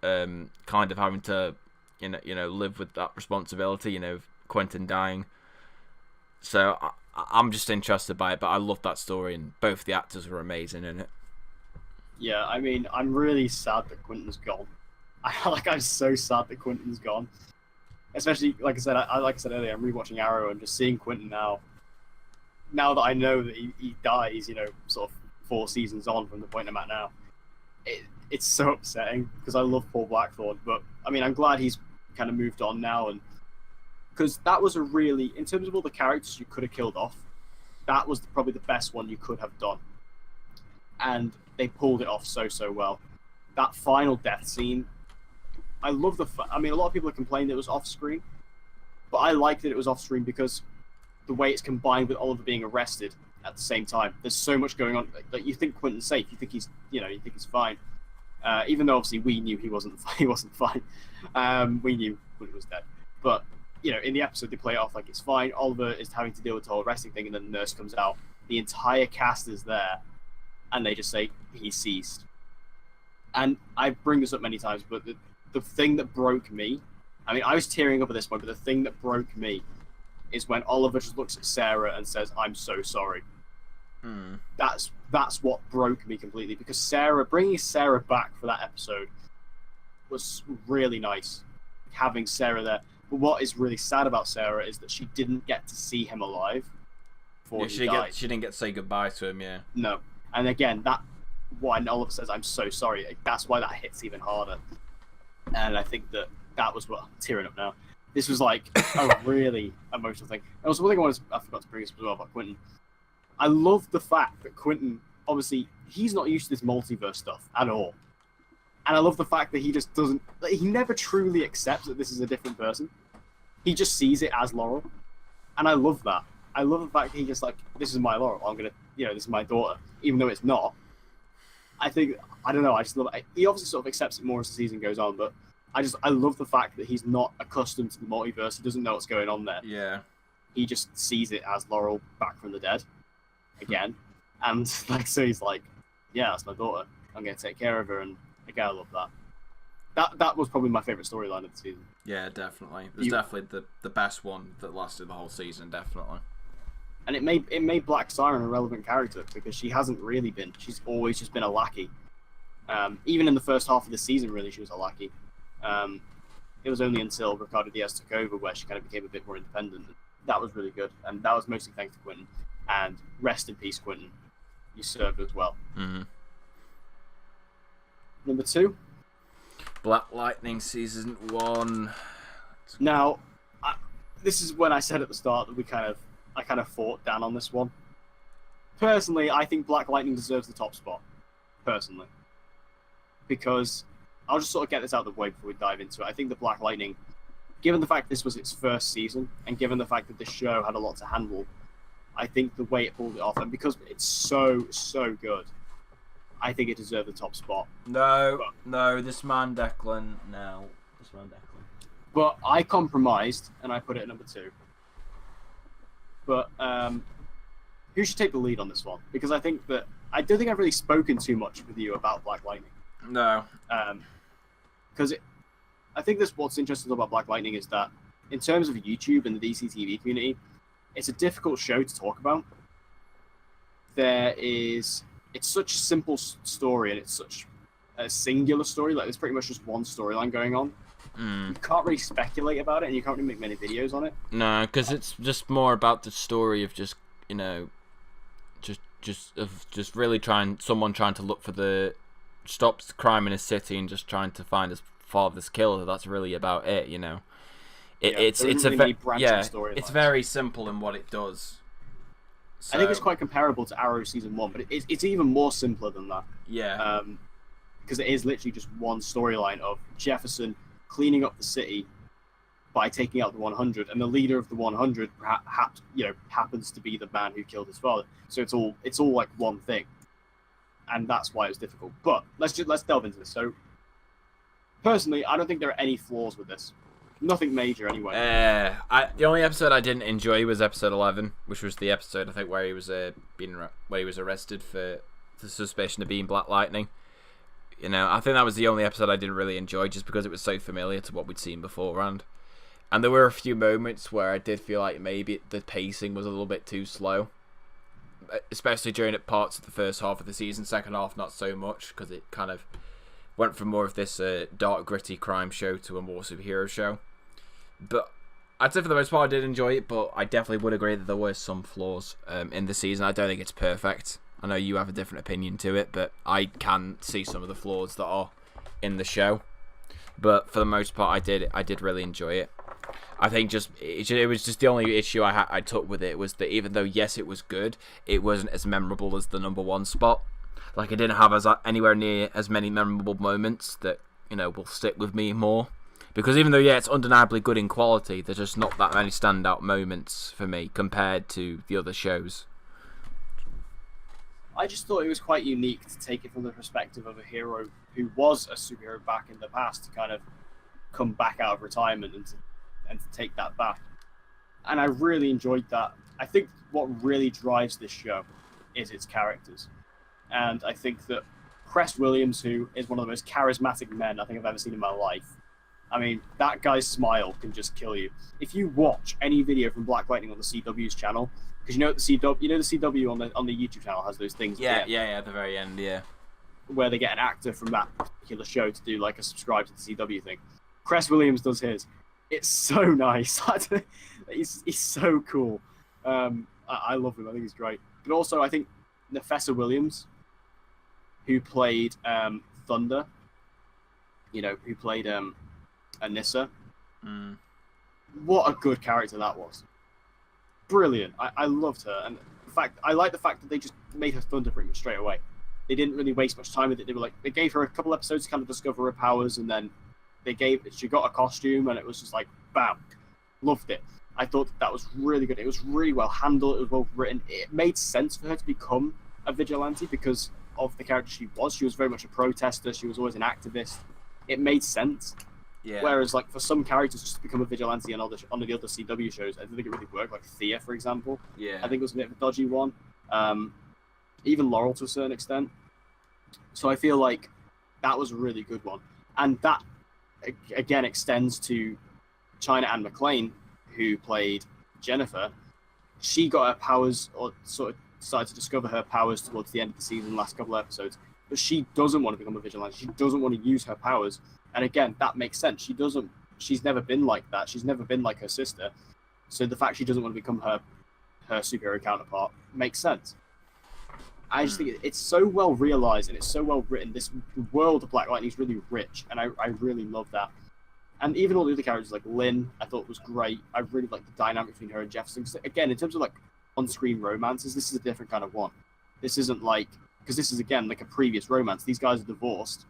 Kind of having to, live with that responsibility. Quentin dying. So I'm just interested by it, but I love that story, and both the actors were amazing in it. Yeah, I mean, I'm really sad that Quentin's gone. I'm so sad that Quentin's gone. Especially, like I said earlier, I'm rewatching Arrow and just seeing Quentin now. Now that I know that he dies, sort of 4 seasons on from the point I'm at now, it's so upsetting because I love Paul Blackthorne. But I mean, I'm glad he's kind of moved on now, and because that was a really, in terms of all the characters you could have killed off, that was probably the best one you could have done, and they pulled it off so well. That final death scene, I love I mean, a lot of people have complained it was off screen, but I liked that it was off screen because the way it's combined with Oliver being arrested at the same time. There's so much going on. Like you think Quentin's safe, you think he's fine, even though obviously we knew he wasn't fine. We knew Quentin was dead, but in the episode they play it off like it's fine. Oliver is having to deal with the whole arresting thing, and then the nurse comes out. The entire cast is there, and they just say he's seized. And I bring this up many times, but the thing that broke me, I mean, I was tearing up at this point, but the thing that broke me is when Oliver just looks at Sarah and says, "I'm so sorry." That's what broke me completely, because bringing Sarah back for that episode was really nice, having Sarah there. But what is really sad about Sarah is that she didn't get to see him alive before he died. She didn't get to say goodbye to him, yeah. No. And again, when Oliver says, "I'm so sorry," that's why that hits even harder. And I think that was what I'm tearing up now. This was like a really emotional thing. And also, one thing I forgot to bring up as well about Quentin. I love the fact that Quentin, obviously, he's not used to this multiverse stuff at all. And I love the fact that he just doesn't, he never truly accepts that this is a different person. He just sees it as Laurel. And I love that. I love the fact that he just like, this is my Laurel. This is my daughter. Even though it's not. I don't know, I just love it. He obviously sort of accepts it more as the season goes on, but I love the fact that he's not accustomed to the multiverse. He doesn't know what's going on there. Yeah. He just sees it as Laurel back from the dead again. And so he's like, yeah, that's my daughter. I'm going to take care of her. And again, I love that. That was probably my favourite storyline of the season. Yeah, definitely. It was definitely the best one that lasted the whole season, definitely. And it made Black Siren a relevant character, because she hasn't really been. She's always just been a lackey. Even in the first half of the season, really, she was a lackey. It was only until Ricardo Diaz took over where she kind of became a bit more independent. That was really good, and that was mostly thanks to Quentin. And rest in peace, Quentin. You served as well. Mm-hmm. Number 2? Black Lightning Season 1. Now, this is when I said at the start that I kind of fought Dan on this one. Personally, I think Black Lightning deserves the top spot. Personally. Because, I'll just sort of get this out of the way before we dive into it. I think the Black Lightning, given the fact this was its first season, and given the fact that this show had a lot to handle, I think the way it pulled it off, and because it's so, so good, I think it deserved the top spot. This man Declan. But I compromised, and I put it at number 2. But who should take the lead on this one? Because I don't think I've really spoken too much with you about Black Lightning. No. Because I think what's interesting about Black Lightning is that in terms of YouTube and the DC TV community, it's a difficult show to talk about. It's such a simple story, and it's such a singular story. Like, there's pretty much just one storyline going on. You can't really speculate about it, and you can't really make many videos on it. No, because it's just more about the story of just really someone trying to look for stop crime in a city and just trying to find his father's killer. That's really about it, It's very simple in what it does. So, I think it's quite comparable to Arrow Season 1, but it's even more simpler than that. Yeah. Because it is literally just one storyline of Jefferson cleaning up the city by taking out the 100, and the leader of the 100 happens to be the man who killed his father. So it's all like one thing, and that's why it was difficult. But let's delve into this. So, personally, I don't think there are any flaws with this. Nothing major, anyway. The only episode I didn't enjoy was episode 11, which was the episode I think where he was arrested for the suspicion of being Black Lightning. I think that was the only episode I didn't really enjoy, just because it was so familiar to what we'd seen beforehand. And there were a few moments where I did feel like maybe the pacing was a little bit too slow, especially during parts of the first half of the season. Second half, not so much, because it kind of went from more of this dark, gritty crime show to a more superhero show. But I'd say for the most part I did enjoy it, but I definitely would agree that there were some flaws in the season. I don't think it's perfect. I know you have a different opinion to it, but I can see some of the flaws that are in the show. But for the most part, I did really enjoy it. I think it was just the only issue I took with it was that even though, yes, it was good, it wasn't as memorable as the number 1 spot. Like, it didn't have anywhere near as many memorable moments that, will stick with me more. Because even though, yeah, it's undeniably good in quality, there's just not that many standout moments for me compared to the other shows. I just thought it was quite unique to take it from the perspective of a hero who was a superhero back in the past to kind of come back out of retirement and to take that back. And I really enjoyed that. I think what really drives this show is its characters. And I think that Cress Williams, who is one of the most charismatic men I think I've ever seen in my life. I mean, that guy's smile can just kill you. If you watch any video from Black Lightning on the CW's channel, because the CW on the YouTube channel has those things. Yeah, at the very end, yeah. Where they get an actor from that particular show to do like a subscribe to the CW thing. Cress Williams does his. It's so nice. he's so cool. I love him. I think he's great. But also, I think Nafessa Williams, who played Thunder, who played Anissa. Mm. What a good character that was. Brilliant. I loved her. And I like the fact that they just made her Thunder pretty much straight away. They didn't really waste much time with it. They gave her a couple episodes to kind of discover her powers, and then she got a costume, and it was just like, bam. Loved it. I thought that was really good. It was really well handled. It was well written. It made sense for her to become a vigilante because of the character she was. She was very much a protester. She was always an activist. It made sense. Yeah. Whereas, like, for some characters just to become a vigilante on the other CW shows, I don't think it really worked. Like Thea, for example. Yeah. I think it was a bit of a dodgy one. Even Laurel to a certain extent. So I feel like that was a really good one. And that, again, extends to China Anne McClain, who played Jennifer. She got her powers, or sort of started to discover her powers towards the end of the season, last couple of episodes. But she doesn't want to become a vigilante. She doesn't want to use her powers. And again, that makes sense. She's never been like that. She's never been like her sister. So the fact she doesn't want to become her superhero counterpart makes sense. I just think it's so well realized and it's so well written. This world of Black Lightning is really rich, and I really love that. And even all the other characters, like Lynn, I thought was great. I really like the dynamic between her and Jefferson. Again, in terms of like on-screen romances, this is a different kind of one. This isn't like, because this is again like a previous romance. These guys are divorced,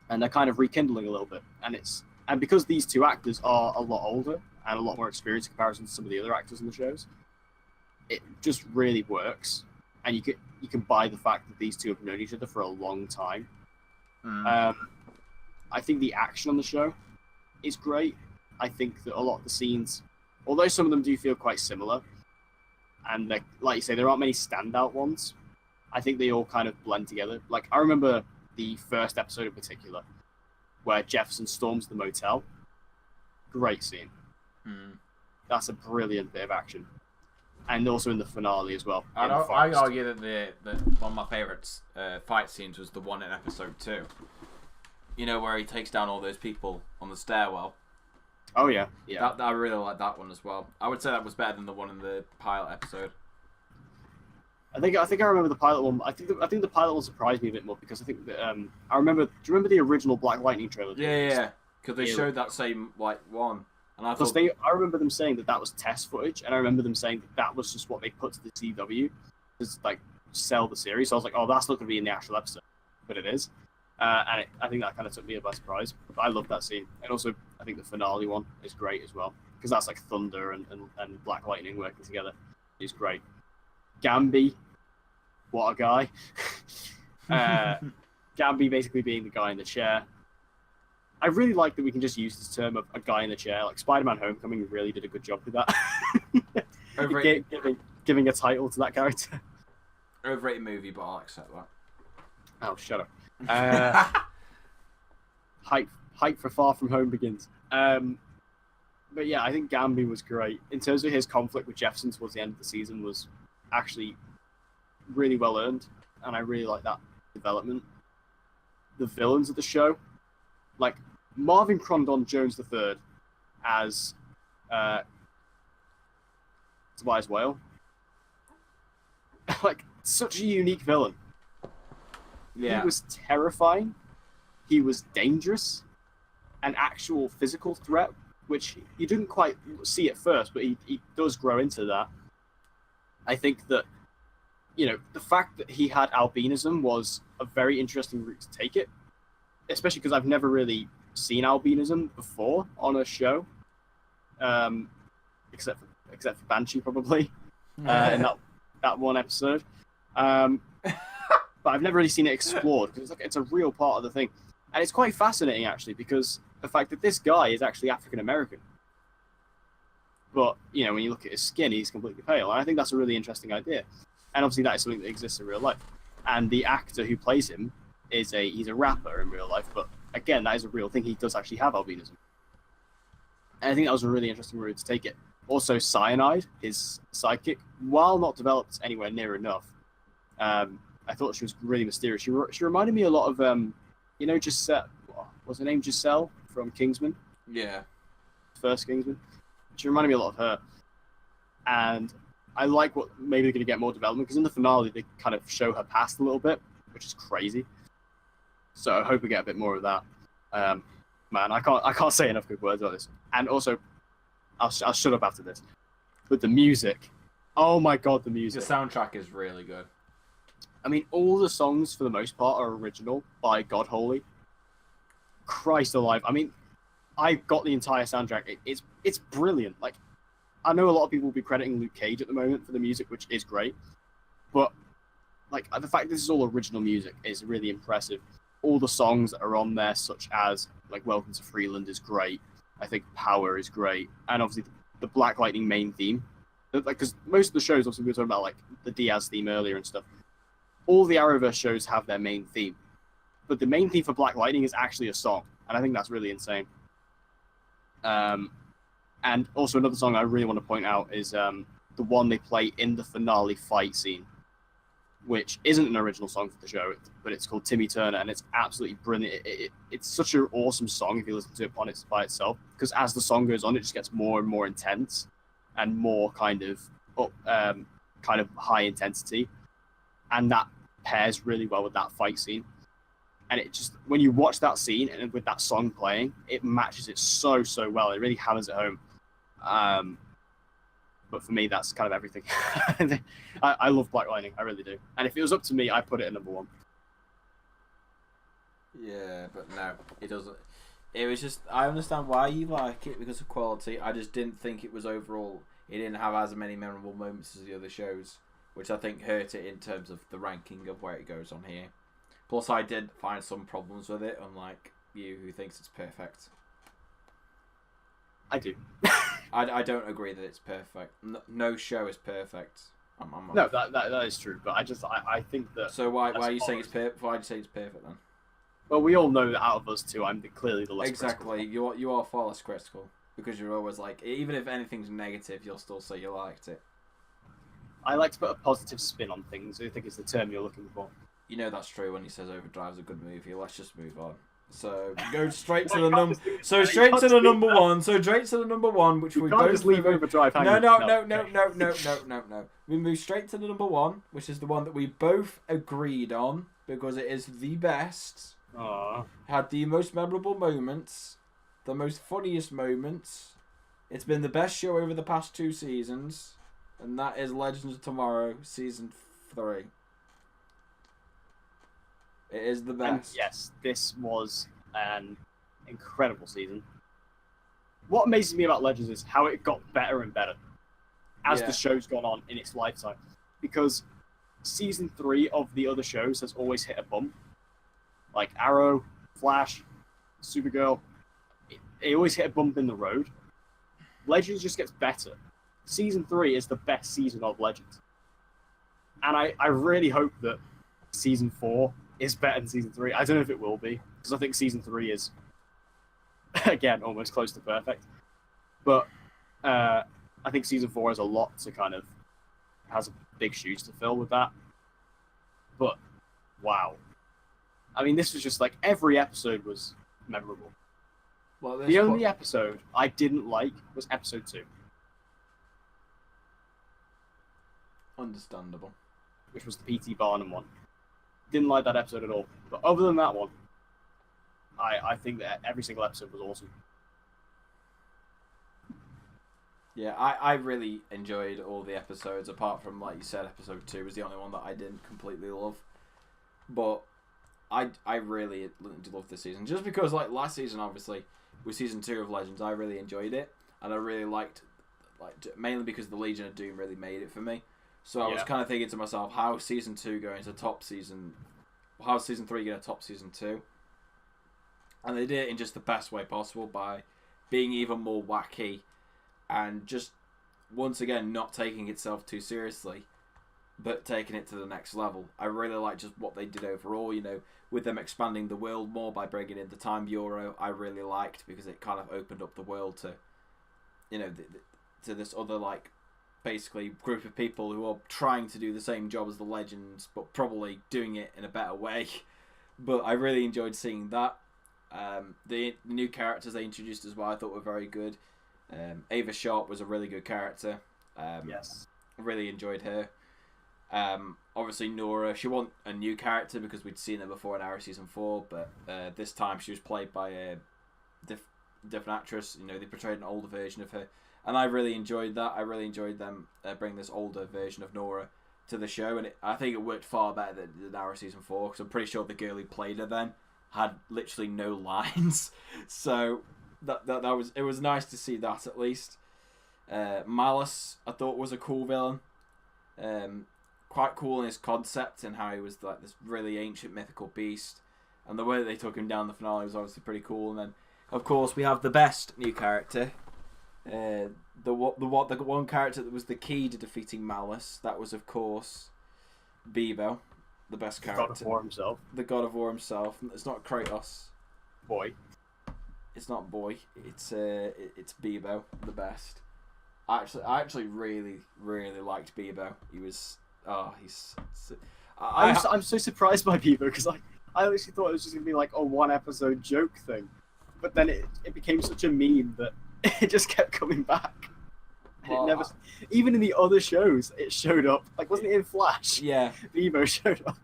and they're kind of rekindling a little bit. And because these two actors are a lot older and a lot more experienced in comparison to some of the other actors in the shows, it just really works. And you can buy the fact that these two have known each other for a long time. I think the action on the show is great. I think that a lot of the scenes, although some of them do feel quite similar, and like you say, there aren't many standout ones, I think they all kind of blend together. Like, I remember the first episode in particular, where Jefferson storms the motel. Great scene. That's a brilliant bit of action. And also in the finale as well. I'd argue that one of my favourite fight scenes was the one in episode 2. You know, where he takes down all those people on the stairwell. Oh yeah. I really like that one as well. I would say that was better than the one in the pilot episode. I think I remember the pilot one. I think the pilot one surprised me a bit more because I think that I remember. Do you remember the original Black Lightning trailer? Yeah. Because they showed that same one. And I remember them saying that was test footage, and I remember them saying that was just what they put to the CW to like sell the series. So I was like, oh, that's not going to be in the actual episode, but it is. I think that kind of took me by surprise. But I love that scene, and also I think the finale one is great as well because that's like Thunder and Black Lightning working together. It's great. Gambi, what a guy! Gambi basically being the guy in the chair. I really like that we can just use this term of a guy in the chair. Like Spider-Man: Homecoming really did a good job with that. Giving a title to that character. Overrated movie, but I'll accept that. Oh, shut up. Hype for Far From Home begins. But yeah, I think Gambi was great. In terms of his conflict with Jefferson towards the end of the season was actually really well earned, and I really like that development. The villains of the show, like Marvin Crondon Jones III as Tobias Whale. Like, such a unique villain. Yeah. He was terrifying. He was dangerous. An actual physical threat, which you didn't quite see at first, but he does grow into that. I think that, the fact that he had albinism was a very interesting route to take it, especially because I've never really seen albinism before on a show, except for Banshee probably, in that one episode. But I've never really seen it explored because it's a real part of the thing, and it's quite fascinating actually because the fact that this guy is actually African American, but when you look at his skin, he's completely pale, and I think that's a really interesting idea, and obviously that is something that exists in real life, and the actor who plays him he's a rapper in real life, but again, that is a real thing. He does actually have albinism. And I think that was a really interesting route to take it. Also, Cyanide, his sidekick, while not developed anywhere near enough, I thought she was really mysterious. She reminded me a lot of, Giselle. What's her name? Giselle from Kingsman. Yeah. First Kingsman. She reminded me a lot of her. And I like what maybe they're going to get more development, because in the finale they kind of show her past a little bit, which is crazy. So I hope we get a bit more of that. Man, I can't say enough good words about this. And also, I'll shut up after this. But the music, oh my god, the music. The soundtrack is really good. I mean, all the songs for the most part are original by God Holy. Christ alive! I mean, I got the entire soundtrack. It's brilliant. Like, I know a lot of people will be crediting Luke Cage at the moment for the music, which is great, but like the fact this is all original music is really impressive. All the songs that are on there, such as like "Welcome to Freeland," is great. I think "Power" is great, and obviously the Black Lightning main theme. Like, because most of the shows, obviously, we were talking about like the Diaz theme earlier and stuff. All the Arrowverse shows have their main theme, but the main theme for Black Lightning is actually a song, and I think that's really insane. And also another song I really want to point out is the one they play in the finale fight scene, which isn't an original song for the show, but it's called Timmy Turner, and it's absolutely brilliant. It's such an awesome song if you listen to it by itself, because as the song goes on, it just gets more and more intense and more kind of high intensity, and that pairs really well with that fight scene. And it just, when you watch that scene and with that song playing, it matches it so well. It really hammers it home. But for me, that's kind of everything. I love Black Lightning, I really do. And if it was up to me, I'd put it at number 1. Yeah, but no, it doesn't. It was just, I understand why you like it because of quality. I just didn't think it was overall, it didn't have as many memorable moments as the other shows, which I think hurt it in terms of the ranking of where it goes on here. Plus, I did find some problems with it, unlike you, who thinks it's perfect. I do. I don't agree that it's perfect. No show is perfect. No, that is true. But I think that. So why are you saying it's perfect? Why do you say it's perfect then? Well, we all know that out of us two, I'm clearly the less exactly. critical. You are far less critical because you're always like, even if anything's negative, you'll still say you liked it. I like to put a positive spin on things. I think it's the term you're looking for. You know that's true when he says Overdrive's a good movie. Let's just move on. So go straight to the number. So straight to the number one. So straight to the number one, which we both just leave Overdrive hanging. No. We move straight to the number one, which is the one that we both agreed on because it is the best. Aww. Had the most memorable moments, the most funniest moments. It's been the best show over the past 2 seasons, and that is Legends of Tomorrow season 3. It is the best. And yes, this was an incredible season. What amazes me about Legends is how it got better and better as the show's gone on in its lifetime. Because season 3 of the other shows has always hit a bump. Like Arrow, Flash, Supergirl. It always hit a bump in the road. Legends just gets better. Season 3 is the best season of Legends. And I really hope that season 4 is better than season 3. I don't know if it will be, because I think season 3 is, again, almost close to perfect. But I think season 4 has a lot to has big shoes to fill with that. But, wow. I mean, this was just like, every episode was memorable. Well, the only episode I didn't like was episode 2. Understandable. Which was the P.T. Barnum one. Didn't like that episode at all. But other than that one, I think that every single episode was awesome. Yeah, I really enjoyed all the episodes, apart from, like you said, episode 2 was the only one that I didn't completely love. But I really love this season. Just because, like, last season, obviously, with season 2 of Legends, I really enjoyed it. And I really liked, mainly because the Legion of Doom really made it for me. So I was kind of thinking to myself, how is season 2 going to top season? How is season 3 going to top season 2? And they did it in just the best way possible by being even more wacky and just once again not taking itself too seriously. but taking it to the next level. I really like just what they did overall, with them expanding the world more by bringing in the Time Bureau. I really liked, because it kind of opened up the world to, to this other, basically group of people who are trying to do the same job as the Legends, but probably doing it in a better way. But I really enjoyed seeing that. The new characters they introduced as well, I thought were very good. Ava Sharp was a really good character. Yes. I really enjoyed her. Obviously Nora, she wasn't a new character because we'd seen her before in Arrow Season 4, but this time she was played by a different actress. They portrayed an older version of her, and I really enjoyed that. I really enjoyed them bring this older version of Nora to the show, and I think it worked far better than Arrow Season 4, because I'm pretty sure the girl who played her then had literally no lines. So it was nice to see that, at least. Malice, I thought, was a cool villain. Quite cool in his concept and how he was like this really ancient mythical beast, and the way that they took him down the finale was obviously pretty cool. And then, of course, we have the best new character, the one character that was the key to defeating Malice. That was, of course, Bebo, the best character. God of War himself. The God of War himself. It's not Kratos. Boy. It's not Boy. It's Bebo, the best. I actually really, really liked Bebo. He was. I'm so surprised by Bebo, because I actually thought it was just gonna be like a one episode joke thing, but then it became such a meme that it just kept coming back. Well, it never, even in the other shows, it showed up. Like, wasn't it in Flash? Yeah. Bebo showed up.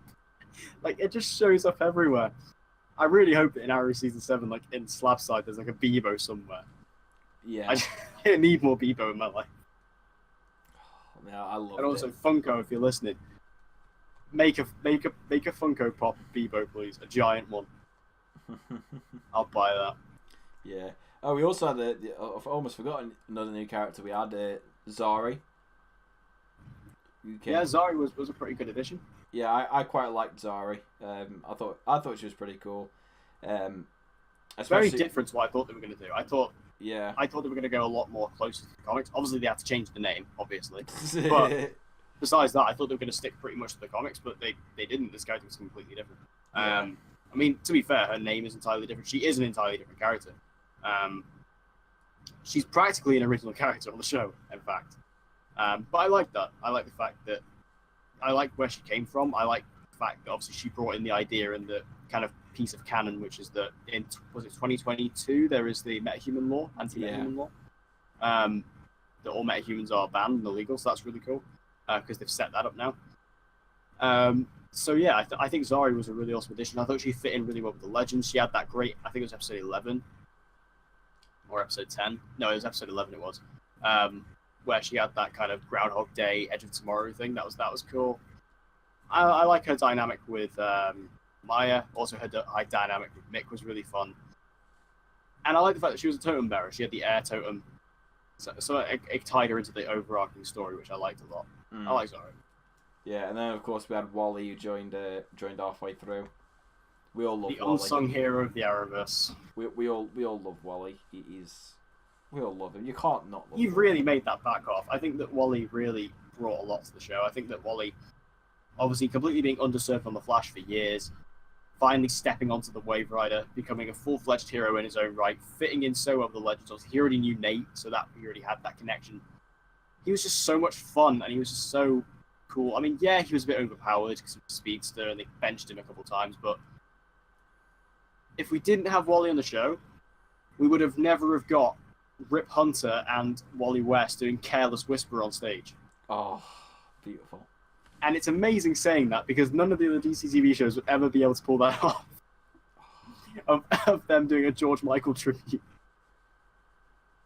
Like, it just shows up everywhere. I really hope that in Arrow Season 7, like in Slabside, there's like a Bebo somewhere. Yeah. I need more Bebo in my life. Yeah, I love it. And also, Funko, if you're listening, make a Funko Pop Bebo, please. A giant one. I'll buy that. Yeah. Oh, we also had I've almost forgotten another new character. We had Zari. Yeah, Zari was a pretty good addition. Yeah, I quite liked Zari. I thought she was pretty cool. Very different to what I thought they were going to do. I thought they were going to go a lot more closer to the comics. Obviously, they had to change the name, obviously. But besides that, I thought they were going to stick pretty much to the comics, but they didn't. This character was completely different. Yeah. I mean, to be fair, her name is entirely different. She is an entirely different character. She's practically an original character on the show, in fact. But I like that. I like the fact that I like where she came from. I like the fact that obviously she brought in the idea and the kind of piece of canon, which is that was it 2022 there is the metahuman law, anti-metahuman law, that all metahumans are banned and illegal. So that's really cool because they've set that up now. So yeah, I think Zari was a really awesome addition. I thought she fit in really well with the Legends. She had that great, I think it was episode 11 or episode 10. No, it was episode 11. It was. Where she had that kind of Groundhog Day, Edge of Tomorrow thing. That was cool. I like her dynamic with Maya. Also, her dynamic with Mick was really fun. And I like the fact that she was a totem bearer. She had the air totem. So it tied her into the overarching story, which I liked a lot. I like Zari. Yeah, and then of course we had Wally, who joined halfway through. We all love the Wally. unsung hero of the Arrowverse. We all love Wally. We all love him. You can't not love him. You've really made that back off. I think that Wally really brought a lot to the show. I think that Wally, obviously completely being underserved on The Flash for years, finally stepping onto the Wave Rider, becoming a full-fledged hero in his own right, fitting in so well with the Legends. He already knew Nate, so that he already had that connection. He was just so much fun, and he was just so cool. I mean, yeah, he was a bit overpowered because he was a speedster, and they benched him a couple times, but if we didn't have Wally on the show, we would have never have got Rip Hunter and Wally West doing Careless Whisper on stage. Oh, beautiful. And it's amazing saying that because none of the other DC TV shows would ever be able to pull that off. Of them doing a George Michael tribute.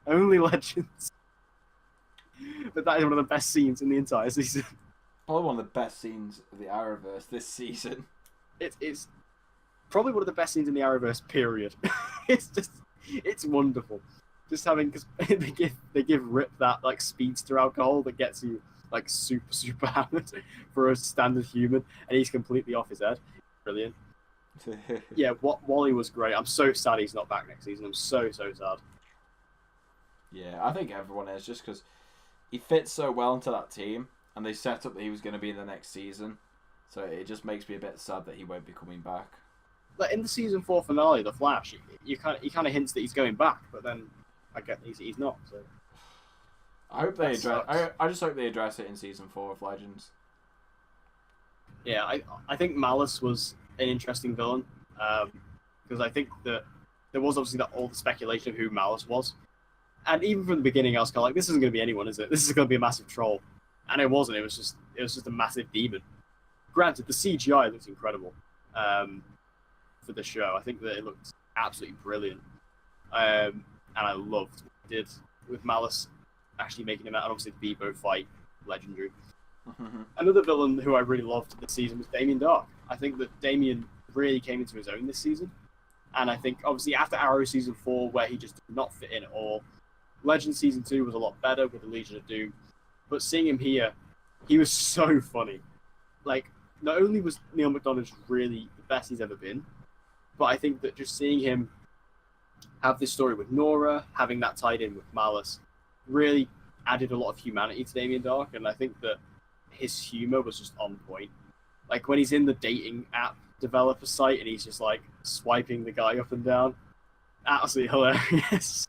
Only Legends. But that is one of the best scenes in the entire season. Probably one of the best scenes of the Arrowverse this season. It's probably one of the best scenes in the Arrowverse, period. It's wonderful. Just having, because they give Rip that like speedster alcohol that gets you like super hammered for a standard human, and he's completely off his head. Brilliant. Yeah, Wally was great. I'm so sad he's not back next season. I'm so sad. Yeah, I think everyone is, just because he fits so well into that team. and they set up that he was going to be in the next season. So it just makes me a bit sad that he won't be coming back. Like in the season 4 finale, The Flash, he kind of hints that he's going back, but then I get he's not. So I hope they address. I just hope they address it in season 4 of Legends. Yeah, I think Malice was an interesting villain, because I think that there was obviously all the speculation of who Malice was, and even from the beginning, I was kind of like, this isn't going to be anyone, is it? This is going to be a massive troll, and it wasn't. It was just a massive demon. Granted, the CGI looks incredible for the show. I think that it looked absolutely brilliant, and I loved what it did with Malice, actually making him out. And obviously, the Bebo fight, legendary. Another villain who I really loved this season was Damien Dark. I think that Damien really came into his own this season, and I think obviously after Arrow season 4, where he just did not fit in at all, Legend season 2 was a lot better with the Legion of Doom, but seeing him here, he was so funny. Like, not only was Neil McDonough really the best he's ever been, but I think that just seeing him have this story with Nora, having that tied in with Malice, really added a lot of humanity to Damien Dark, and I think that his humor was just on point. Like when he's in the dating app developer site and he's just like swiping the guy up and down, absolutely hilarious.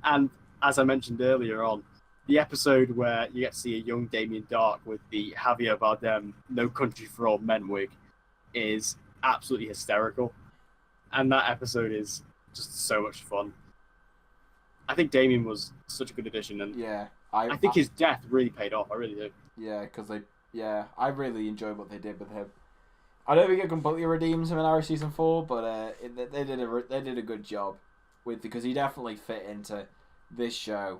And as I mentioned earlier on, the episode where you get to see a young Damien Dark with the Javier Bardem No Country for Old Men wig is absolutely hysterical. And that episode is just so much fun. I think Damien was such a good addition, and yeah, I think his death really paid off. I really do. Yeah, because I really enjoyed what they did with him. I don't think it completely redeems him in Arrow season 4, but they did a good job because he definitely fit into this show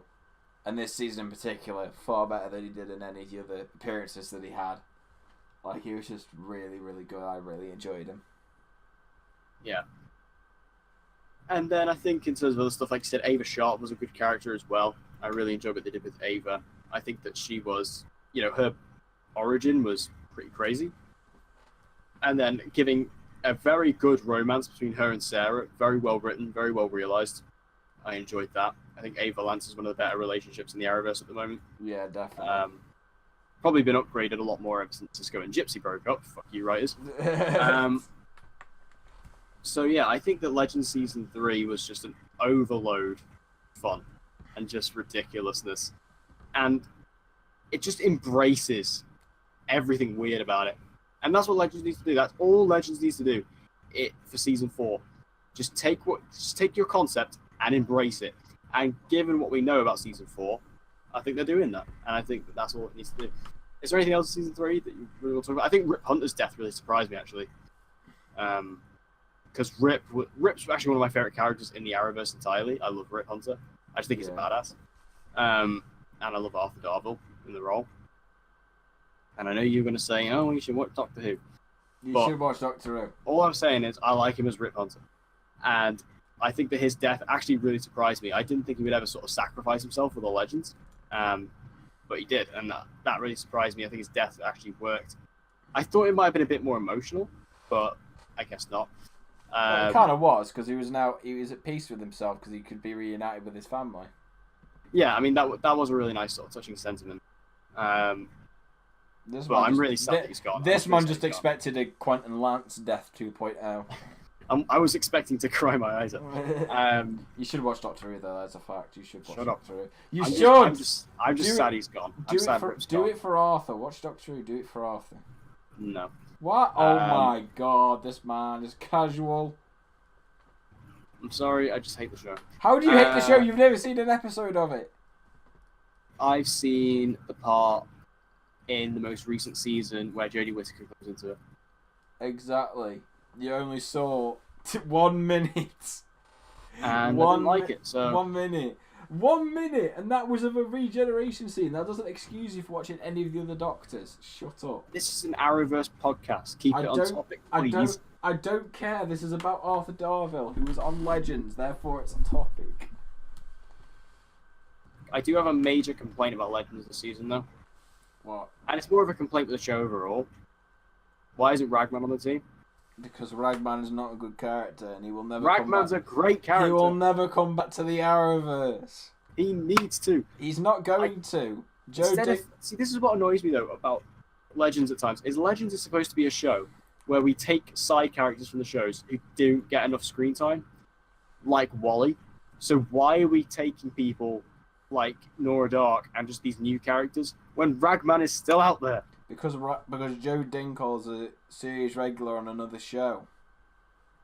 and this season in particular far better than he did in any of the other appearances that he had. Like, he was just really, really good. I really enjoyed him. Yeah. And then I think in terms of other stuff, like you said, Ava Sharp was a good character as well. I really enjoyed what they did with Ava. I think that she was, her origin was pretty crazy. And then giving a very good romance between her and Sarah, very well written, very well realized. I enjoyed that. I think Ava Lance is one of the better relationships in the Arrowverse at the moment. Yeah, definitely. Probably been upgraded a lot more ever since Cisco and Gypsy broke up. Fuck you, writers. So yeah, I think that Legends season 3 was just an overload fun and just ridiculousness, and it just embraces everything weird about it. And that's what Legends needs to do. That's all Legends needs to do. It for season 4. Just take your concept and embrace it. And given what we know about season 4, I think they're doing that. And I think that that's all it needs to do. Is there anything else in season 3 that you really want to talk about? I think Rip Hunter's death really surprised me, actually. Because Rip's actually one of my favorite characters in the Arrowverse entirely. I love Rip Hunter. I just think he's a badass. And I love Arthur Darvill in the role. And I know you're going to say, oh, you should watch Doctor Who. You should watch Doctor Who. All I'm saying is I like him as Rip Hunter. And I think that his death actually really surprised me. I didn't think he would ever sort of sacrifice himself for the Legends. But he did, and that really surprised me. I think his death actually worked. I thought it might have been a bit more emotional, but I guess not. Well, it kind of was, because he was at peace with himself because he could be reunited with his family. Yeah, I mean, that was a really nice sort of touching sentiment. I'm really sad that he's gone. This man just expected a Quentin Lance death 2.0. I was expecting to cry my eyes out. You should watch Doctor Who, though. That's a fact. You should watch Doctor Who. I'm just sad he's gone. Do it for Arthur. Watch Doctor Who. Do it for Arthur. No. What? Oh my God! This man is casual. I'm sorry. I just hate the show. How do you hate the show? You've never seen an episode of it. I've seen the part in the most recent season where Jodie Whittaker comes into it. Exactly. You only saw 1 minute. And I didn't like it, so... 1 minute. 1 minute! And that was of a regeneration scene. That doesn't excuse you for watching any of the other Doctors. Shut up. This is an Arrowverse podcast. Keep it on topic, please. I don't care. This is about Arthur Darvill, who was on Legends. Therefore, it's a topic. I do have a major complaint about Legends this season, though. What? And it's more of a complaint with the show overall. Why isn't Ragman on the team? Because Ragman is not a good character, and he will never. Ragman's a great character. He will never come back to the Arrowverse. He needs to. He's not going to. See, this is what annoys me though about Legends at times. Is Legends is supposed to be a show where we take side characters from the shows who don't get enough screen time, like Wally. So why are we taking people like Nora Dark and just these new characters when Ragman is still out there? Because Joe Dinkle's a series regular on another show.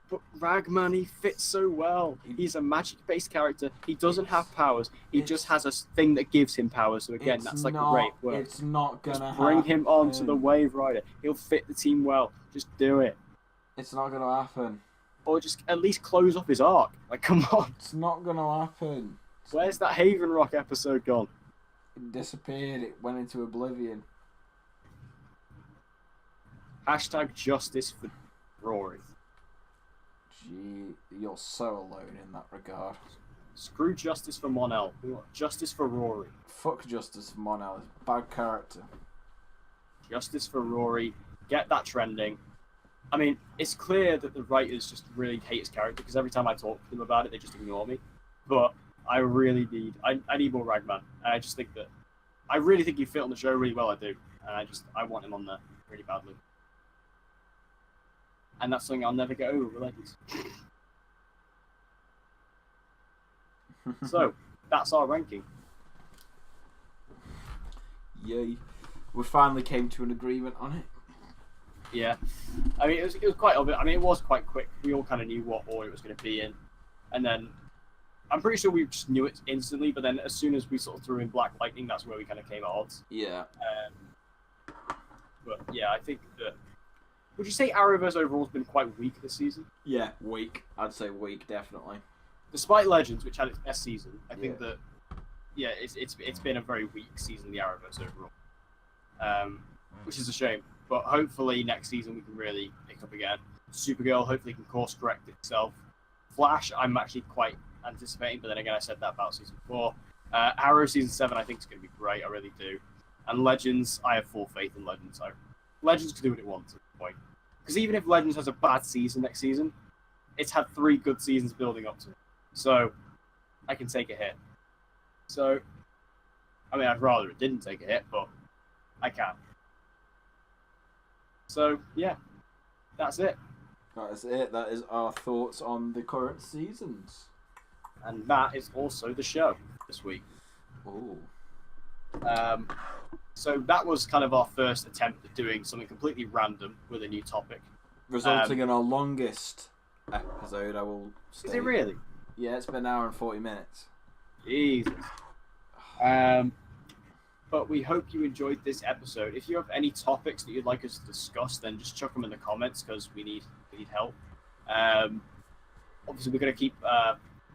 But Ragman, he fits so well. He's a magic-based character. He doesn't have powers. He just has a thing that gives him powers. So again, that's like a great word. It's not gonna just bring him on to the Wave Rider. He'll fit the team well. Just do it. It's not gonna happen. Or just at least close off his arc. Like, come on. It's not gonna happen. Where's that Haven Rock episode gone? It disappeared. It went into oblivion. Hashtag justice for Rory. Gee, you're so alone in that regard. Screw justice for Mon-El. We want justice for Rory. Fuck justice for Mon-El. He's a bad character. Justice for Rory. Get that trending. I mean, it's clear that the writers just really hate his character because every time I talk to them about it, they just ignore me. But I really need... I need more Ragman. And I just think that... I really think he fit on the show really well, I do. And I want him on there really badly. And that's something I'll never get over with Legends. So, that's our ranking. Yay. We finally came to an agreement on it. Yeah. I mean, it was quite obvious. I mean, it was quite quick. We all kind of knew what order it was going to be in. And then, I'm pretty sure we just knew it instantly, but then as soon as we sort of threw in Black Lightning, that's where we kind of came at odds. Yeah. But yeah, I think that... Would you say Arrowverse overall has been quite weak this season? Yeah, weak. I'd say weak, definitely. Despite Legends, which had its best season, I think that it's been a very weak season, the Arrowverse overall, which is a shame. But hopefully next season we can really pick up again. Supergirl hopefully can course correct itself. Flash, I'm actually quite anticipating, but then again I said that about season 4. Arrow season 7 I think is going to be great, I really do. And Legends, I have full faith in Legends. So Legends can do what it wants at this point. Because even if Legends has a bad season next season, it's had 3 good seasons building up to it. So, I can take a hit. So, I mean, I'd rather it didn't take a hit, but I can. So, yeah, that's it. That is it. That is our thoughts on the current seasons. And that is also the show this week. Ooh. So that was kind of our first attempt at doing something completely random with a new topic. Resulting in our longest episode, I will state. Is it really? Yeah, it's been an hour and 40 minutes. Jesus. But we hope you enjoyed this episode. If you have any topics that you'd like us to discuss, then just chuck them in the comments because we need help. Obviously, we're going to keep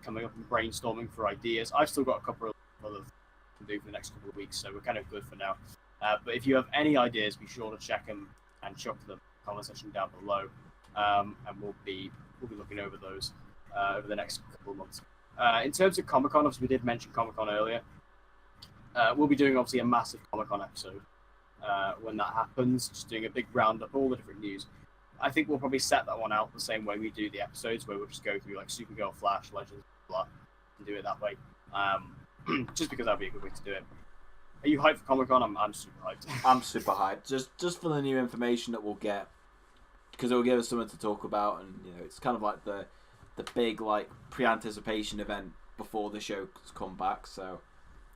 coming up and brainstorming for ideas. I've still got a couple of other things to do for the next couple of weeks, so we're kind of good for now. But if you have any ideas, be sure to check them and chuck them in the comment section down below, and we'll be looking over those over the next couple of months. In terms of Comic-Con, obviously we did mention Comic-Con earlier. We'll be doing obviously a massive Comic-Con episode when that happens, just doing a big roundup, all the different news. I think we'll probably set that one out the same way we do the episodes, where we'll just go through like Supergirl, Flash, Legends, blah, and do it that way. Just because that'd be a good way to do it. Are you hyped for Comic-Con? I'm super hyped. I'm super hyped. Just for the new information that we'll get, because it will give us something to talk about, and you know, it's kind of like the big like pre-anticipation event before the show's come back. So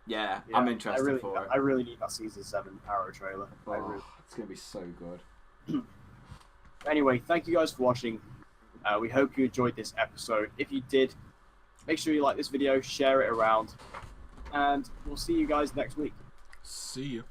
yeah, I'm interested for it. I really need that season 7 Arrow trailer. It's gonna be so good. Anyway, thank you guys for watching. We hope you enjoyed this episode. If you did, make sure you like this video, share it around, and we'll see you guys next week. See you.